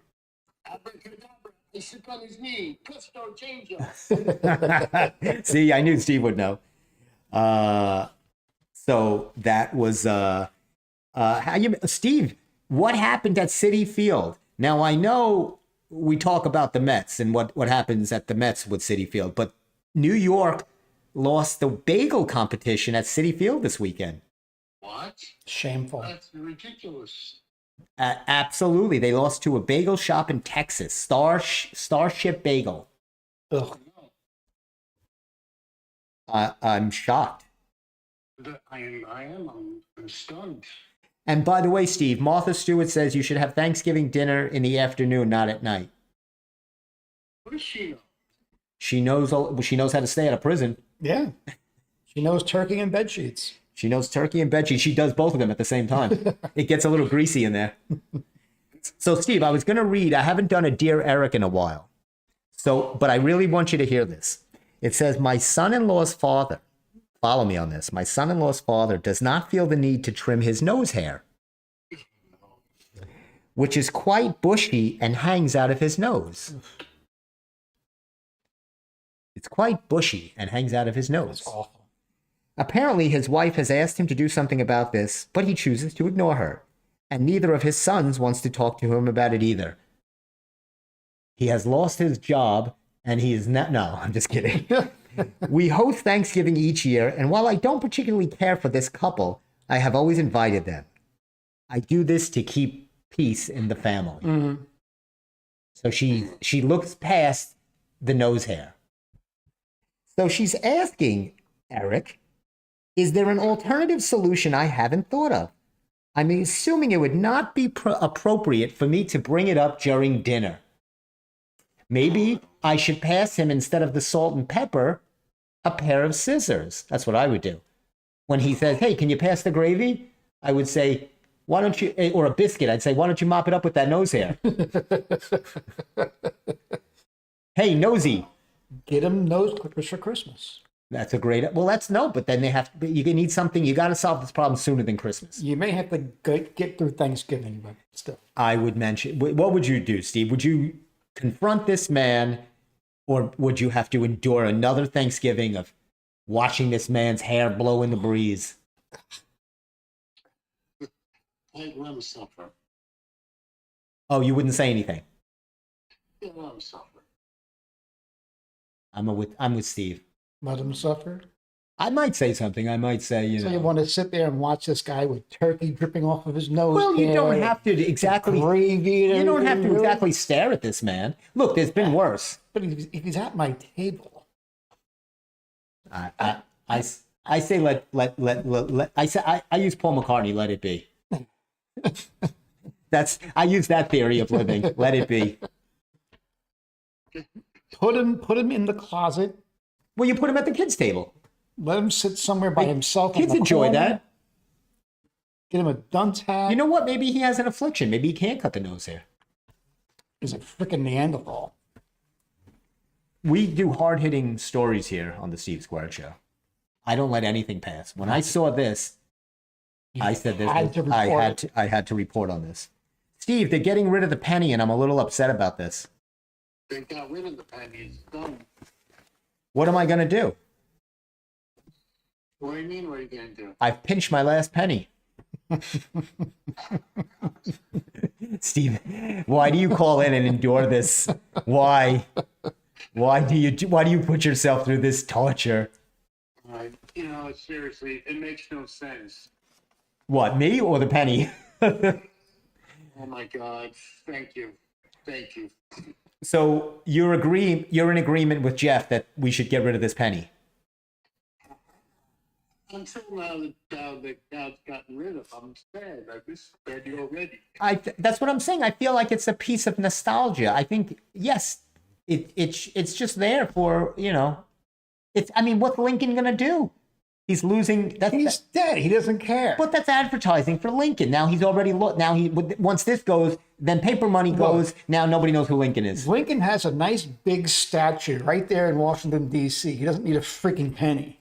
Abracadabra. He sit on his knee. Presto, change up. See, I knew Steve would know. So that was Steve, what happened at Citi Field? Now I know we talk about the Mets and what happens at the Mets with Citi Field, but New York lost the bagel competition at Citi Field this weekend. What? Shameful. That's ridiculous. Absolutely. They lost to a bagel shop in Texas, Starship Bagel. Ugh. I'm shocked. I am. I'm stunned. And by the way, Steve, Martha Stewart says you should have Thanksgiving dinner in the afternoon, not at night. What does she know? She knows how to stay out of prison. Yeah. She knows turkey and bed sheets. She knows turkey and veggie. She does both of them at the same time. It gets a little greasy in there. So, Steve, I was going to read. I haven't done a Dear Eric in a while. But I really want you to hear this. It says, my son-in-law's father, follow me on this. My son-in-law's father does not feel the need to trim his nose hair, which is quite bushy and hangs out of his nose. It's quite bushy and hangs out of his nose. That's awful. Apparently, his wife has asked him to do something about this, but he chooses to ignore her. And neither of his sons wants to talk to him about it either. He has lost his job, and he is not... No, I'm just kidding. We host Thanksgiving each year, and while I don't particularly care for this couple, I have always invited them. I do this to keep peace in the family. Mm-hmm. So she looks past the nose hair. So she's asking Eric, is there an alternative solution I haven't thought of? I'm assuming it would not be appropriate for me to bring it up during dinner. Maybe I should pass him, instead of the salt and pepper, a pair of scissors. That's what I would do. When he says, hey, can you pass the gravy? I would say, why don't you, or a biscuit, I'd say, why don't you mop it up with that nose hair? Hey, nosy. Get him nose clippers for Christmas. That's a great, well, but then they have to, you need something, you got to solve this problem sooner than Christmas. You may have to get through Thanksgiving, but still. I would mention, what would you do, Steve? Would you confront this man, or would you have to endure another Thanksgiving of watching this man's hair blow in the breeze? I'd let him suffer. Oh, you wouldn't say anything? Yeah, let him suffer. I'm with Steve. Let him suffer. I might say something. I might say, So you want to sit there and watch this guy with turkey dripping off of his nose? Well, you don't have to exactly. Gravy. You don't have to really. exactly stare at this man. Look, there's been worse. But if he's at my table, I say let I use Paul McCartney. Let it be. I use that theory of living. Let it be. put him in the closet. Well, you put him at the kids' table. Let him sit somewhere by himself. Kids in the enjoy corner. that. Get him a dunce hat. You know what? Maybe he has an affliction. Maybe he can't cut the nose hair. He's a freaking Neanderthal. We do hard-hitting stories here on the Steve Square Show. I don't let anything pass. When I saw this, I said this. had to I report had it. to. I had to report on this. Steve, they're getting rid of the penny, and I'm a little upset about this. They got rid of the pennies. Done. What am I going to do? What do you mean? What are you gonna do? I've pinched my last penny. Steve, why do you call in and endure this? Why? Why do you put yourself through this torture? Seriously, it makes no sense. What, me or the penny? Oh my God! Thank you. So you're in agreement with Jeff that we should get rid of this penny. Until now, the God's gotten rid of. I'm sad. I was ready already. That's what I'm saying. I feel like it's a piece of nostalgia. I think yes, it's just there for It's. I mean, what's Lincoln gonna do? He's losing. He's dead. He doesn't care. But that's advertising for Lincoln. Now he's already once this goes, then paper money goes. Now nobody knows who Lincoln is. Lincoln has a nice big statue right there in Washington, D.C. He doesn't need a freaking penny.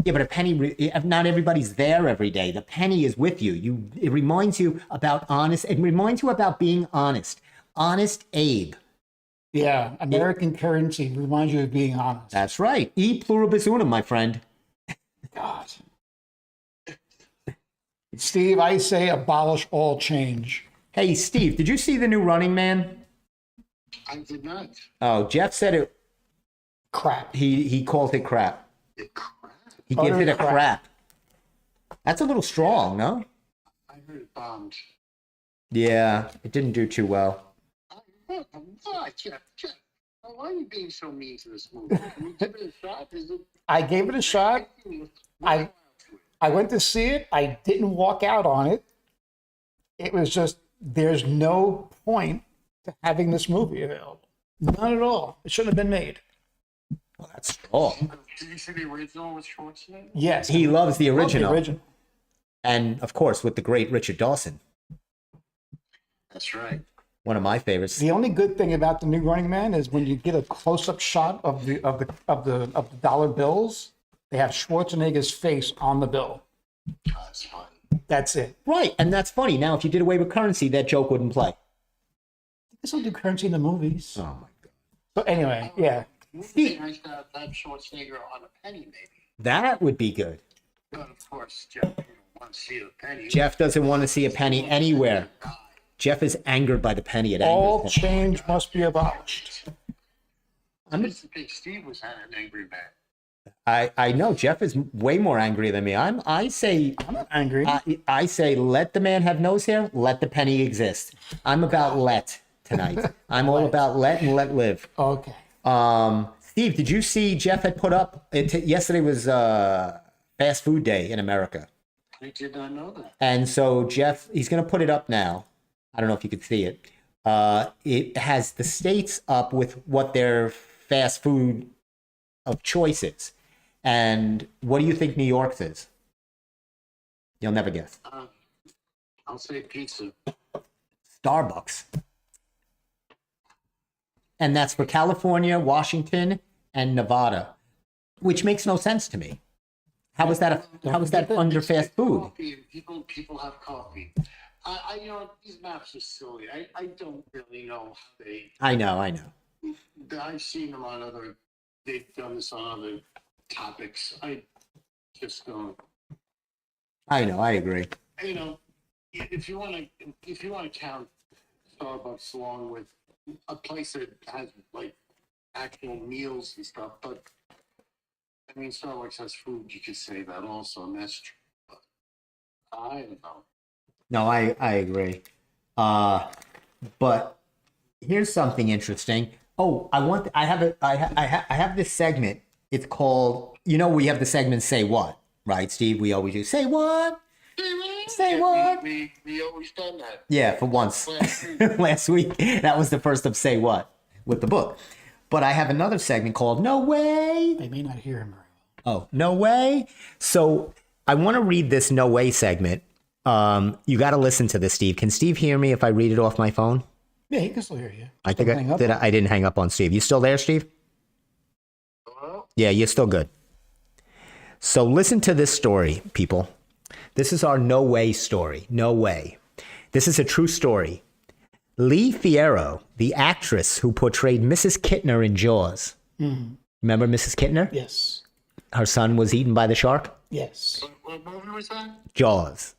Yeah, but a penny. Not everybody's there every day. The penny is with you. It reminds you about honest. It reminds you about being honest. Honest Abe. Yeah, American currency reminds you of being honest. That's right. E pluribus unum, my friend. God. Steve, I say abolish all change. Hey, Steve, did you see the new Running Man? I did not. Oh, Jeff said it. Crap. He called it crap. Crap. He gives it a crap. crap. That's a little strong, no? I heard it bombed. Yeah, it didn't do too well. Why, Jeff? Why are you being so mean to this movie? Can you give it a shot? I gave it a shot. I went to see it. I didn't walk out on it. It was just, there's no point to having this movie available. None at all. It shouldn't have been made. Well, that's strong. Did you see the original with Schwarzenegger? Yes. He loves the I love original. the original. And, of course, with the great Richard Dawson. That's right. One of my favorites. The only good thing about the new Running Man is when you get a close-up shot of the dollar bills, they have Schwarzenegger's face on the bill. That's fun. That's it. Right, and that's funny. Now, if you did away with currency, that joke wouldn't play. This will do currency in the movies. Oh, my God. So anyway, yeah. Would be nice to have Schwarzenegger on a penny, maybe. That would be good. But of course, Jeff, you don't want to see a penny. Jeff doesn't want to see a penny anywhere. Jeff is angered by the penny. It All angers him. change must be abolished. I used to think Steve was an angry man. I know Jeff is way more angry than me. I say I'm not angry. I say let the man have nose hair, let the penny exist. I'm about let tonight. I'm all about let and let live. Okay. Steve, did you see Jeff had put up yesterday was fast food day in America. I did not know that. And so Jeff, he's going to put it up now. I don't know if you could see it. It has the states up with what their fast food of choice is. And what do you think New York's is? You'll never guess. I'll say pizza. Starbucks. And that's for California, Washington, and Nevada, which makes no sense to me. How is that under fast food? Coffee. People have coffee. These maps are silly. I don't really know how they. I know. I've seen them on other. They've done this on other topics. I just don't. I know. I agree. If you want to count Starbucks along with a place that has like actual meals and stuff, but I mean Starbucks has food. You could say that also, and that's true. But I don't know. No, I agree. But here's something interesting. Oh, I have this segment. It's called, we have the segment Say What, right, Steve? We always do Say What? Say what? We always done that. Yeah, for once. Last week. That was the first of Say What with the book. But I have another segment called No Way. They may not hear him very well. Oh, No Way. So I want to read this No Way segment. You got to listen to this, Steve. Can Steve hear me if I read it off my phone? Yeah, he can still hear you. I think I didn't hang up on Steve. You still there, Steve? Hello? Yeah, you're still good. So listen to this story, people. This is our no way story. No way. This is a true story. Lee Fierro, the actress who portrayed Mrs. Kittner in Jaws. Remember Mrs. Kittner? Yes. Her son was eaten by the shark? Yes. What movie was that? Jaws.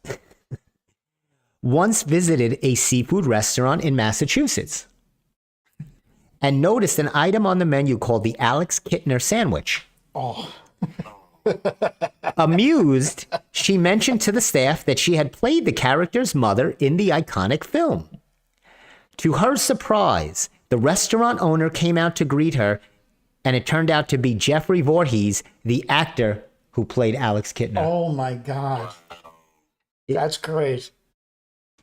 Once visited a seafood restaurant in Massachusetts and noticed an item on the menu called the Alex Kittner sandwich. Oh. Amused, she mentioned to the staff that she had played the character's mother in the iconic film. To her surprise, the restaurant owner came out to greet her, and it turned out to be Jeffrey Voorhees, the actor who played Alex Kittner. Oh my God. That's great.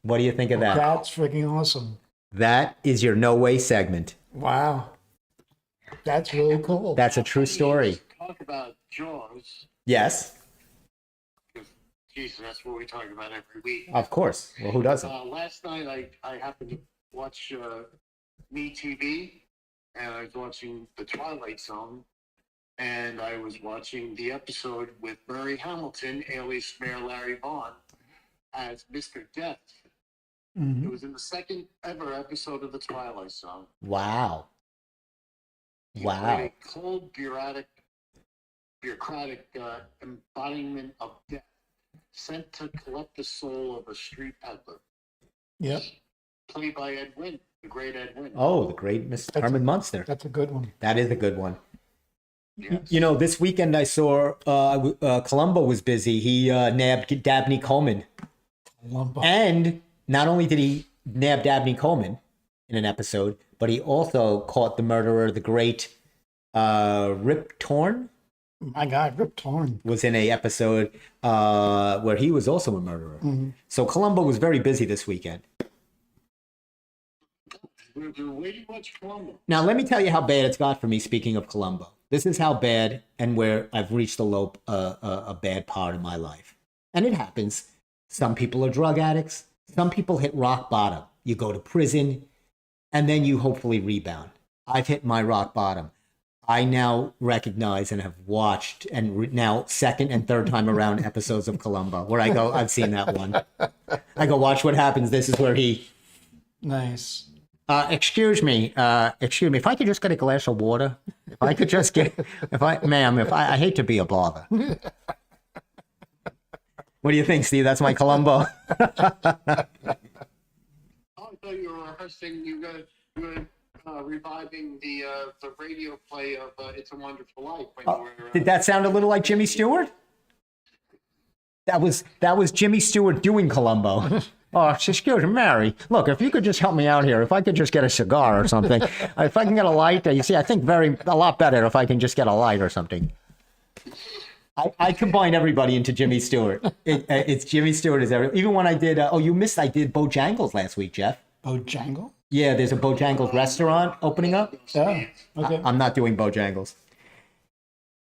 What do you think of that? That's freaking awesome. That is your no way segment. Wow. That's really cool. That's a true story. Talk about Jaws. Yes, Jesus, that's what we talk about every week. of course. Well, who doesn't? Last night I happened to watch MeTV, and I was watching The Twilight Zone, and I was watching the episode with Murray Hamilton, alias Mayor Larry Vaughn, as Mr. Death. It was in the second ever episode of The Twilight Zone. Wow. He Wow. played a cold, bureaucratic embodiment of death, sent to collect the soul of a street peddler. Yep. Played by Ed Wynn, the great Ed Wynn. Oh, the great Miss Herman Munster. That's a good one. That is a good one. Yes. You know, this weekend I saw Columbo was busy. He nabbed Dabney Coleman. Lumpa. And not only did he nab Dabney Coleman in an episode, but he also caught the murderer, the great Rip Torn, My God, Rip Torn. was in a episode where he was also a murderer. So Columbo was very busy this weekend. We're way too much Columbo. Now, let me tell you how bad it's got for me, speaking of Columbo. This is how bad and where I've reached a bad part of my life. And it happens. Some people are drug addicts. Some people hit rock bottom. You go to prison, and then you hopefully rebound. I've hit my rock bottom. I now recognize and have watched, and now second and third time around episodes of Columbo, where I go, I've seen that one. I go, watch what happens. This is where he... Nice. Excuse me, if I could just get a glass of water, if I could just get, I hate to be a bother. What do you think, Steve? That's my Columbo. Oh, I thought you were rehearsing. You were reviving the radio play of "It's a Wonderful Life." When you were, Did that sound a little like Jimmy Stewart? That was Jimmy Stewart doing Columbo. Oh, excuse me, Mary. Look, if you could just help me out here, if I could just get a cigar or something, if I can get a light, you see, I think a lot better if I can just get a light or something. I combine everybody into Jimmy Stewart. It's Jimmy Stewart is every. Even when I did, I did Bojangles last week, Jeff. Bojangle? Yeah, there's a Bojangles restaurant opening up. Yeah. Okay. I'm not doing Bojangles.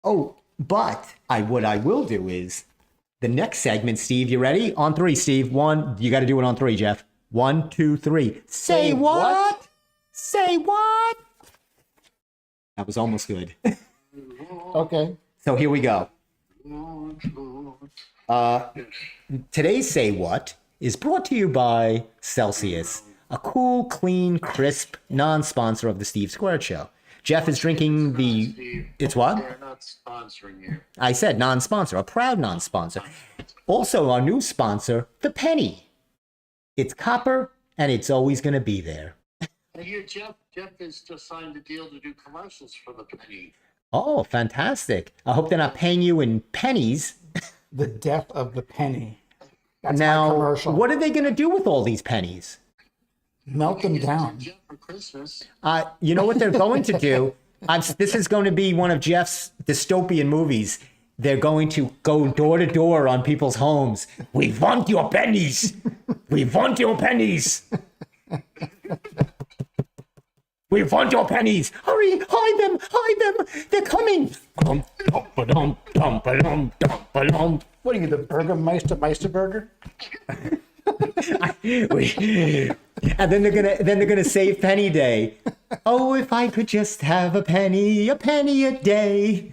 Oh, but what I will do is the next segment, Steve. You ready? On three, Steve. One. You got to do it on three, Jeff. 1, 2, 3. Say what? Say what? That was almost good. Okay. So here we go. Today's Say What is brought to you by Celsius, a cool, clean, crisp, non-sponsor of the Steve Squared Show. Jeff is drinking the... Steve, It's what? They're not sponsoring you. I said non-sponsor, a proud non-sponsor. Also, our new sponsor, the Penny. It's copper, and it's always going to be there. I hear Jeff has just signed a deal to do commercials for the Penny. Oh, fantastic. I hope they're not paying you in pennies. The death of the penny. That's my Now, commercial. what are they going to do with all these pennies? Melt them Give it to down. Jeff for Christmas. You know what they're going to do? This is going to be one of Jeff's dystopian movies. They're going to go door to door on people's homes. We want your pennies. We want your pennies. We want your pennies. Hurry, hide them. They're coming. What are you, the Burgermeister Burger? And then they're gonna save Penny Day. Oh, if I could just have a penny a day.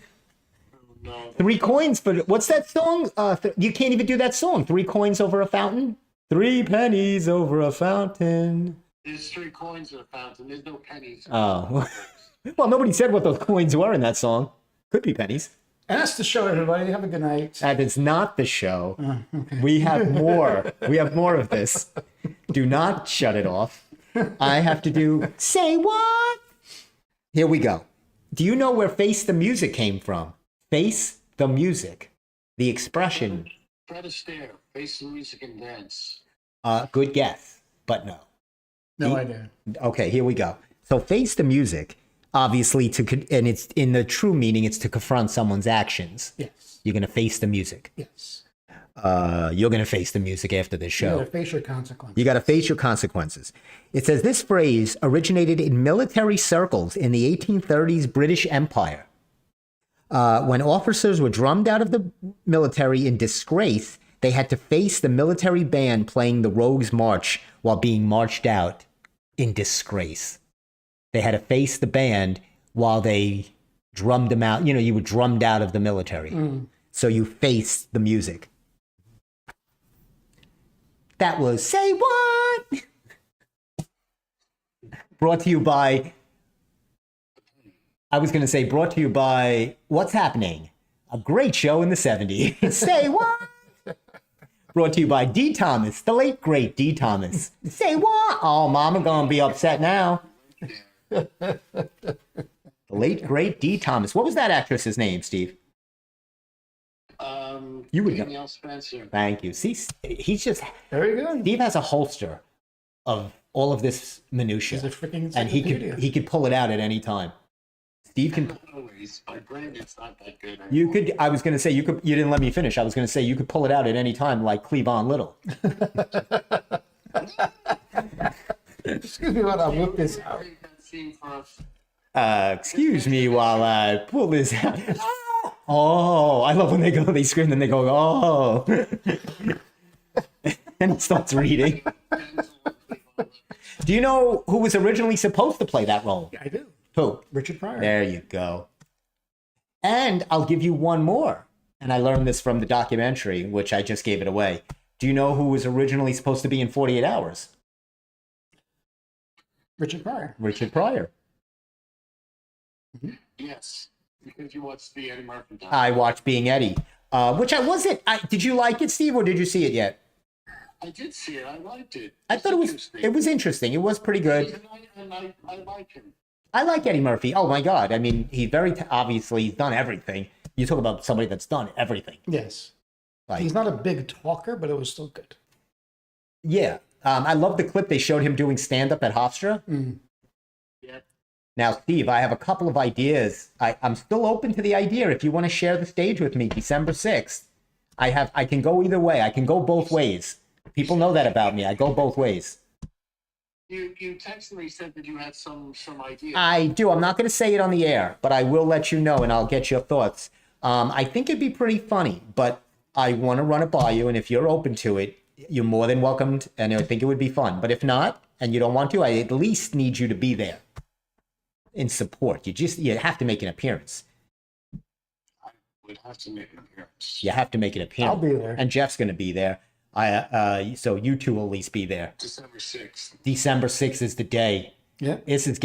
No, 3 coins for what's that song? You can't even do that song. 3 coins over a fountain. 3 pennies over a fountain. There's 3 coins in a fountain. There's no pennies. Oh, well, nobody said what those coins were in that song. Could be pennies. And that's the show, everybody. Have a good night. That is not the show. We have more. We have more of this. Do not shut it off. I have to do say what? Here we go. Do you know where Face the Music came from? Face the Music. The expression. Fred Astaire, face the music and dance. Good guess, but no. No idea. Okay, here we go. So face the music, obviously, and it's in the true meaning, it's to confront someone's actions. Yes. You're going to face the music. Yes. You're going to face the music after this You show. gotta face your consequences. You got to face your consequences. It says this phrase originated in military circles in the 1830s British Empire. When officers were drummed out of the military in disgrace, they had to face the military band playing the Rogues' March while being marched out in disgrace. They had to face the band while they drummed them out. You know, you were drummed out of the military. So you face the music. That was Say What? Brought to you by, I was going to say brought to you by What's Happening? A great show in the 70s. Say what? Brought to you by D. Thomas, the late great D. Thomas. Say what? Oh, Mama gonna be upset now. The late great D. Thomas. What was that actress's name, Steve? You would know. Danielle Spencer. Thank you. See, he's just, Very good. Steve has a holster of all of this minutia, He's a freaking and encyclopedia. he could pull it out at any time. Steve can. Not always. My brain is not that good. You could. I was going to say you could. You didn't let me finish. I was going to say you could pull it out at any time, like Cleavon Little. Excuse me while I whip this out. That scene for us. Excuse me while I pull this out. Oh, I love when they go. They scream, then they go. Oh, and he starts reading. Do you know who was originally supposed to play that role? I do. Who? Richard Pryor. There you go. And I'll give you one more. And I learned this from the documentary, which I just gave it away. Do you know who was originally supposed to be in 48 Hours? Richard Pryor. Richard Pryor. Yes. Because you watched the Eddie Murphy doc. I watched Being Eddie, which I wasn't. Did you like it, Steve, or did you see it yet? I did see it. I liked it. I thought it was interesting. It was pretty good. And I like him. I like Eddie Murphy. Oh my God. I mean, he's obviously he's done everything. You talk about somebody that's done everything. Yes. Like, He's not a big talker, but it was still good. yeah. I love the clip they showed him doing stand-up at Hofstra. Yeah. Now, Steve, I have a couple of ideas. I'm still open to the idea. If you want to share the stage with me, December 6th, I can go either way. I can go both ways. People know that about me. I go both ways. You texted me, said that you had some idea. I do. I'm not going to say it on the air, but I will let you know, and I'll get your thoughts. I think it'd be pretty funny, but I want to run it by you, and if you're open to it, you're more than welcomed, and I think it would be fun. But if not, and you don't want to, I at least need you to be there in support. You have to make an appearance. I would have to make an appearance. You have to make an appearance. I'll be there. And Jeff's going to be there. So you two will at least be there. December 6th. December 6th is the day. Yeah. This is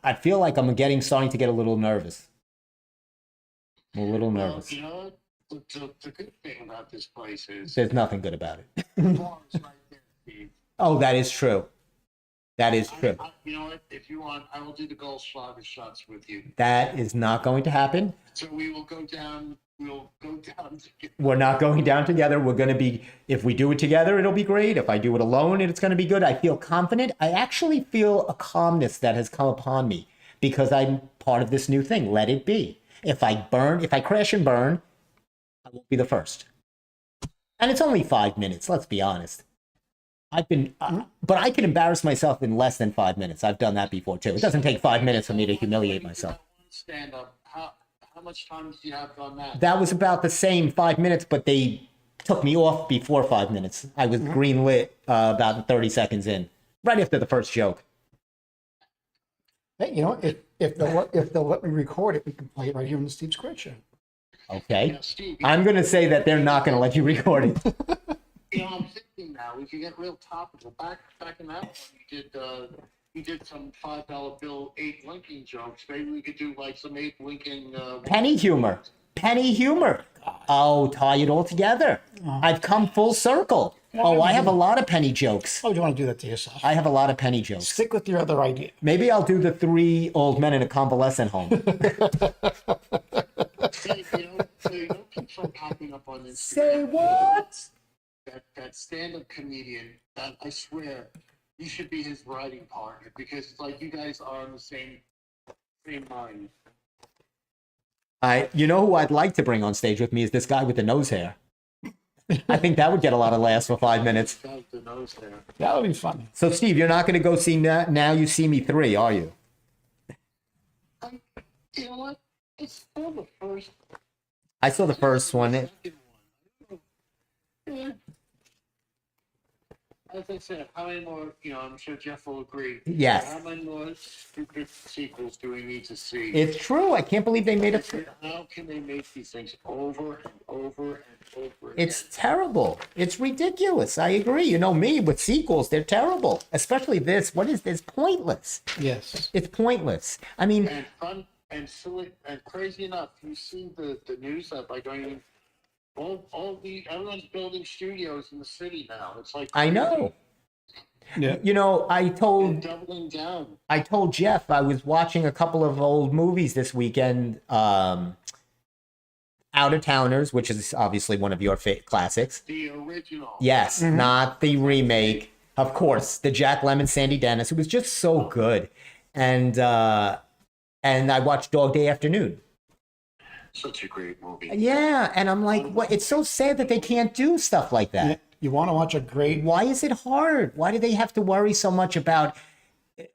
I feel like I'm starting to get a little nervous. I'm a little Well, nervous. you know, the good thing about this place is There's nothing good about it. the bar is right there, Steve. Oh, that is true. That is true. You know what? If you want, I will do the Goldschlager shots with you. That is not going to happen. So we will go down. We'll go down together. We're not going down together. We're going to be, if we do it together, it'll be great. If I do it alone, it's going to be good. I feel confident. I actually feel a calmness that has come upon me because I'm part of this new thing. Let it be. If I crash and burn, I won't be the first. And it's only 5 minutes. Let's be honest. But I can embarrass myself in less than 5 minutes. I've done that before too. It doesn't take 5 minutes for me to humiliate myself. Stand up. How much time do you have on that? That was about the same 5 minutes, but they took me off before 5 minutes. I was green lit about 30 seconds in, right after the first joke. Hey, you know, if they'll let me record it, we can play it right here on the Steve Squared Show. Okay. Steve, I'm going to say that they're not going to let you record it. I'm thinking now we could get real topical. Back in that one, you did some $5 bill Abe Lincoln jokes. Maybe we could do like some Abe Lincoln. Penny humor. Penny humor. Oh, tie it all together. I've come full circle. Oh, I have a lot of penny jokes. Why would you want to do that to yourself? I have a lot of penny jokes. Stick with your other idea. Maybe I'll do the 3 old men in a convalescent home. Say, keep from popping up on Instagram. Say what? That stand-up comedian. That I swear, you should be his writing partner because it's like you guys are on the same mind. You know who I'd like to bring on stage with me is this guy with the nose hair. I think that would get a lot of laughs for 5 minutes. The nose there. That would be funny. So, Steve, you're not going to go see Now You See Me 3, are you? You know what? It's still the first. I saw the first one. Second one. Yeah. As I said, how many more? I'm sure Jeff will agree. Yes. How many more stupid sequels do we need to see? It's true. I can't believe they made it. How can they make these things over and over and over again? It's terrible. It's ridiculous. I agree. You know me, with sequels, they're terrible. Especially this. What is this? Pointless. Yes. It's pointless. I mean, And fun and silly and crazy enough. You see the news that by going. Everyone's building studios in the city now. It's like I know. Yeah. You know, they're doubling down. I told Jeff I was watching a couple of old movies this weekend. Out of Towners, which is obviously one of your classics. The original. Yes, not the remake. Of course, the Jack Lemmon, Sandy Dennis. It was just so good. And I watched Dog Day Afternoon. Such a great movie. Yeah, and I'm like, what? It's so sad that they can't do stuff like that. You want to watch a great. Why is it hard? Why do they have to worry so much about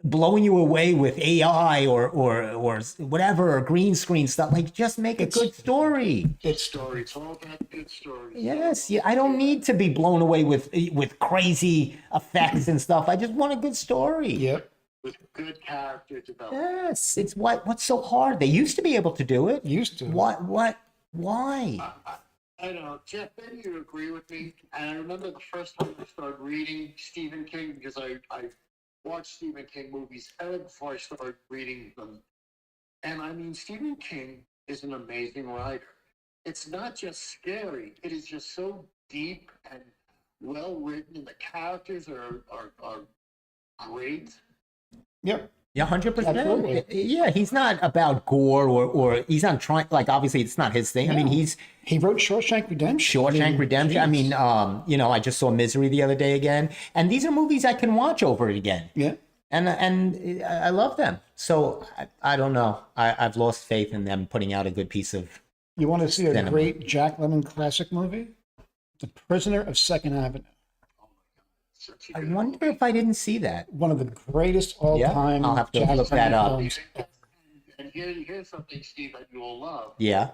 blowing you away with AI or whatever, or green screen stuff? Like, just make a good story. It's all about good stories. Yes, yeah, I don't need to be blown away with crazy effects and stuff. I just want a good story. Yep. With good character development. Yes, it's what's so hard? They used to be able to do it. Used to. What? Why? I don't know, Jeff, maybe you agree with me. And I remember the first time I started reading Stephen King because I watched Stephen King movies ever before I started reading them. And I mean, Stephen King is an amazing writer. It's not just scary; it is just so deep and well written, and the characters are great. Yep. Yeah, 100%. Absolutely. Yeah, he's not about gore or he's not trying. Like, obviously, it's not his thing. I mean, No. he wrote Shawshank Redemption. Shawshank Redemption. I mean, I just saw Misery the other day again, and these are movies I can watch over again. Yeah. And I love them. So I don't know. I've lost faith in them putting out a good piece of. You want to see a Cinema. great Jack Lemmon classic movie? The Prisoner of Second Avenue. Such a I good wonder movie. if I didn't see that. One of the greatest all-time I'll have to Jack look that Lemmon up. films. And here's something, Steve, that you will love. Yeah.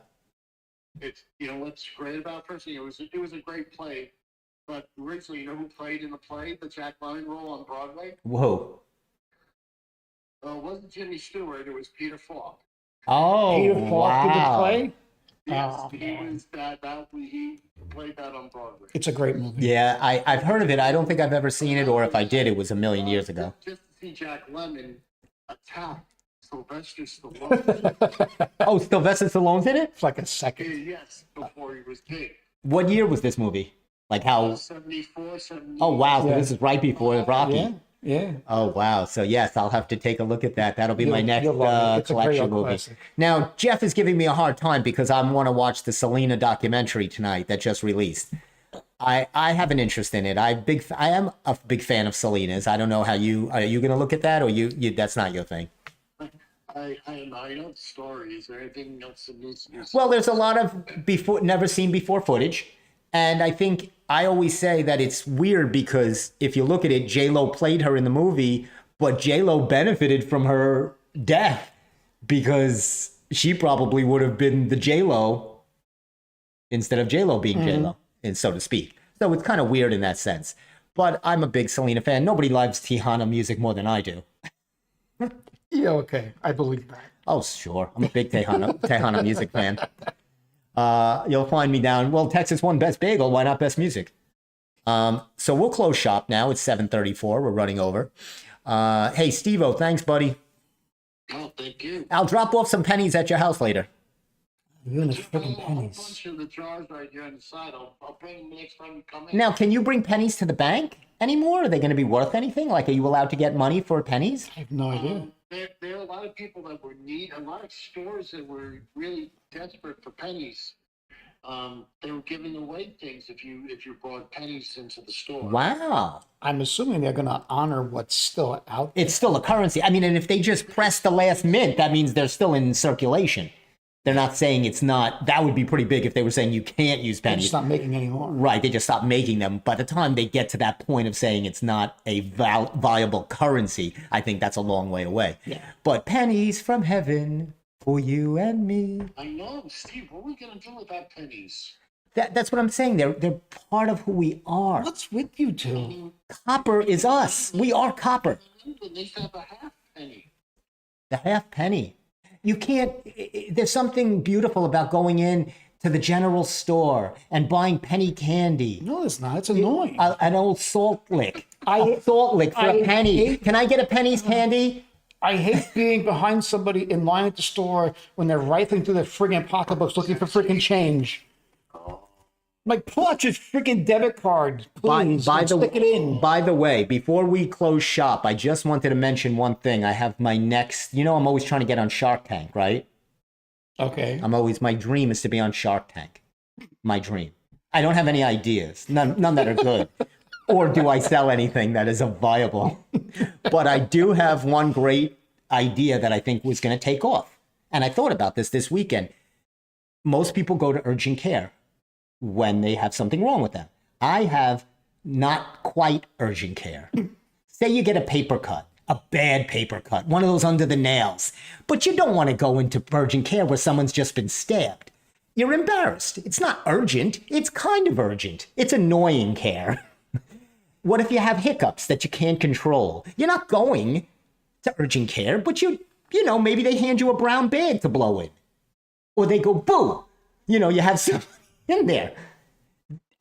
It's what's great about Percy. It was a great play, but originally, you know who played in the play, the Jack Lemmon role on Broadway? Whoa. Well, it wasn't Jimmy Stewart. It was Peter Falk. Oh, Peter Falk did the wow. play. Yes, Oh, he man. was he played that on Broadway. It's a great movie. Yeah, I've heard of it. I don't think I've ever seen it, or if I did, it was a million years ago. Just to see Jack Lemmon attack Sylvester Stallone. Oh, Sylvester Stallone's in it? It's like a second. Yes, before he was king. What year was this movie? Like how? 74, 78. Oh, wow. So Yeah. this is right before Rocky. Yeah. Yeah. Oh, wow. So, yes, I'll have to take a look at that. That'll be my next you'll love it. It's a great collection old movie. classic. Now, Jeff is giving me a hard time because I want to watch the Selena documentary tonight that just released. I have an interest in it. I am a big fan of Selena's. I don't know how are you going to look at that, or you that's not your thing? I know the story. Is there anything else that needs to be said? Well, there's a lot of never seen before footage. And I think I always say that it's weird because if you look at it, J-Lo played her in the movie, but J-Lo benefited from her death because she probably would have been the J-Lo instead of J-Lo being J-Lo, and so to speak. So it's kind of weird in that sense. But I'm a big Selena fan. Nobody loves Tejano music more than I do. Yeah. Okay. I believe that. Oh, sure. I'm a big Tejano music fan. You'll find me down. Well, Texas won Best Bagel. Why not Best Music? So we'll close shop now. It's 7:34. We're running over. Hey, Steve-O, thanks, buddy. Oh, thank you. I'll drop off some pennies at your house later. You're in the Just freaking a pennies. bunch of the jars right here on the side. I'll bring them next time you come in. Now, can you bring pennies to the bank anymore? Are they going to be worth anything? Like, are you allowed to get money for pennies? I have no idea. There are a lot of people that were a lot of stores that were really desperate for pennies. They were giving away things if you brought pennies into the store. Wow. I'm assuming they're going to honor what's still out there. It's still a currency. I mean, and if they just press the last mint, that means they're still in circulation. They're not saying it's not. That would be pretty big if they were saying you can't use They're pennies. just not making any more. Right, they just stopped making them. By the time they get to that point of saying it's not a viable currency, I think that's a long way away. Yeah. But pennies from heaven for you and me. I know, Steve. What are we gonna do without pennies? That's what I'm saying. They're part of who we are. What's with you two? Copper is us. We are copper. They used to have a half penny. The half penny. You can't, there's something beautiful about going in to the general store and buying penny candy. No, it's not. It's annoying. An old salt lick. Salt lick for a penny. Can I get a penny's candy? I hate being behind somebody in line at the store when they're rifling through their friggin' pocketbooks looking for friggin' change. Like, pull out your friggin' debit card, please, and stick it in. By the way, before we close shop, I just wanted to mention one thing. I have my next, I'm always trying to get on Shark Tank, right? Okay. My dream is to be on Shark Tank. My dream. I don't have any ideas, none that are good. Or do I sell anything that is viable? But I do have one great idea that I think was going to take off. And I thought about this weekend. Most people go to urgent care when they have something wrong with them. I have not quite urgent care. Say you get a paper cut, a bad paper cut, one of those under the nails, but you don't want to go into urgent care where someone's just been stabbed. You're embarrassed. It's not urgent. It's kind of urgent. It's annoying care. What if you have hiccups that you can't control? You're not going to urgent care, but maybe they hand you a brown bag to blow in. Or they go, boo! You have some in there.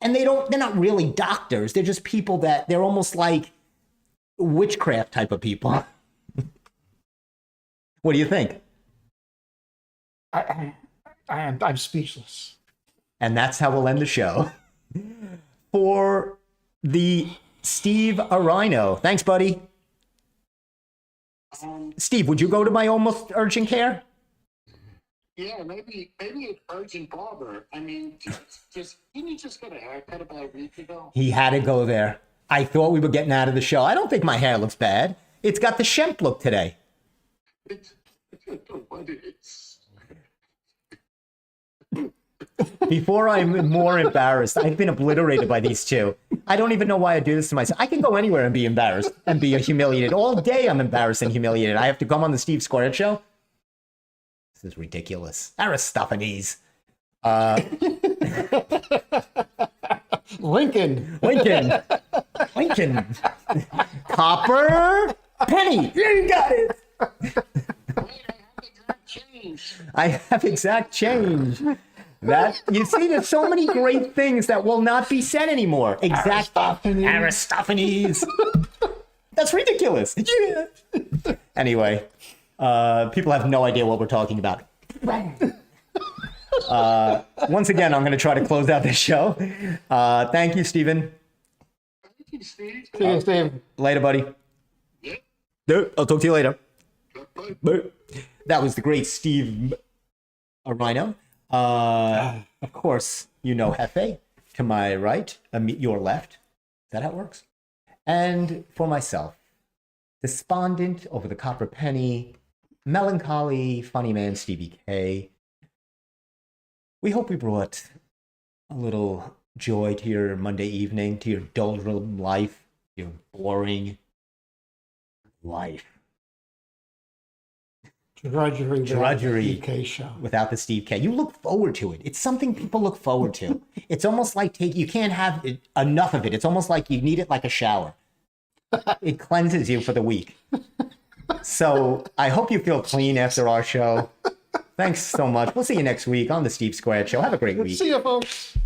And they're not really doctors. They're just people they're almost like witchcraft type of people. What do you think? I'm speechless. And that's how we'll end the show. For the Steve Arino. Thanks, buddy. Steve, would you go to my almost urgent care? Yeah, maybe an urgent barber. I mean, didn't he just get a haircut about a week ago? He had to go there. I thought we were getting out of the show. I don't think my hair looks bad. It's got the Shemp look today. What is? Before I'm more embarrassed, I've been obliterated by these two. I don't even know why I do this to myself. I can go anywhere and be embarrassed and be humiliated. All day I'm embarrassed and humiliated. I have to come on the Steve Squared show? This is ridiculous. Aristophanes. Lincoln. Copper. Penny. You got it. I have exact change. You see, there's so many great things that will not be said anymore. Aristophanes. That's ridiculous. Yeah. Anyway, people have no idea what we're talking about. Once again, I'm going to try to close out this show. Thank you, Stephen. Thank you, Steve. See you, Steve. Later, buddy. Yeah. I'll talk to you later. Bye. Bye. That was the great Steve Arino. Of course, Hefe to my right, your left. Is that how it works? And for myself, despondent over the copper penny, melancholy, funny man Stevie K. We hope we brought a little joy to your Monday evening, to your doldrum life, your boring life. Drudgery. Drudgery. Steve K show. Without the Steve K. You look forward to it. It's something people look forward to. It's almost like you can't have enough of it. It's almost like you need it like a shower. It cleanses you for the week. So I hope you feel clean after our show. Thanks so much. We'll see you next week on the Steve Squared Show. Have a great week. See you, folks.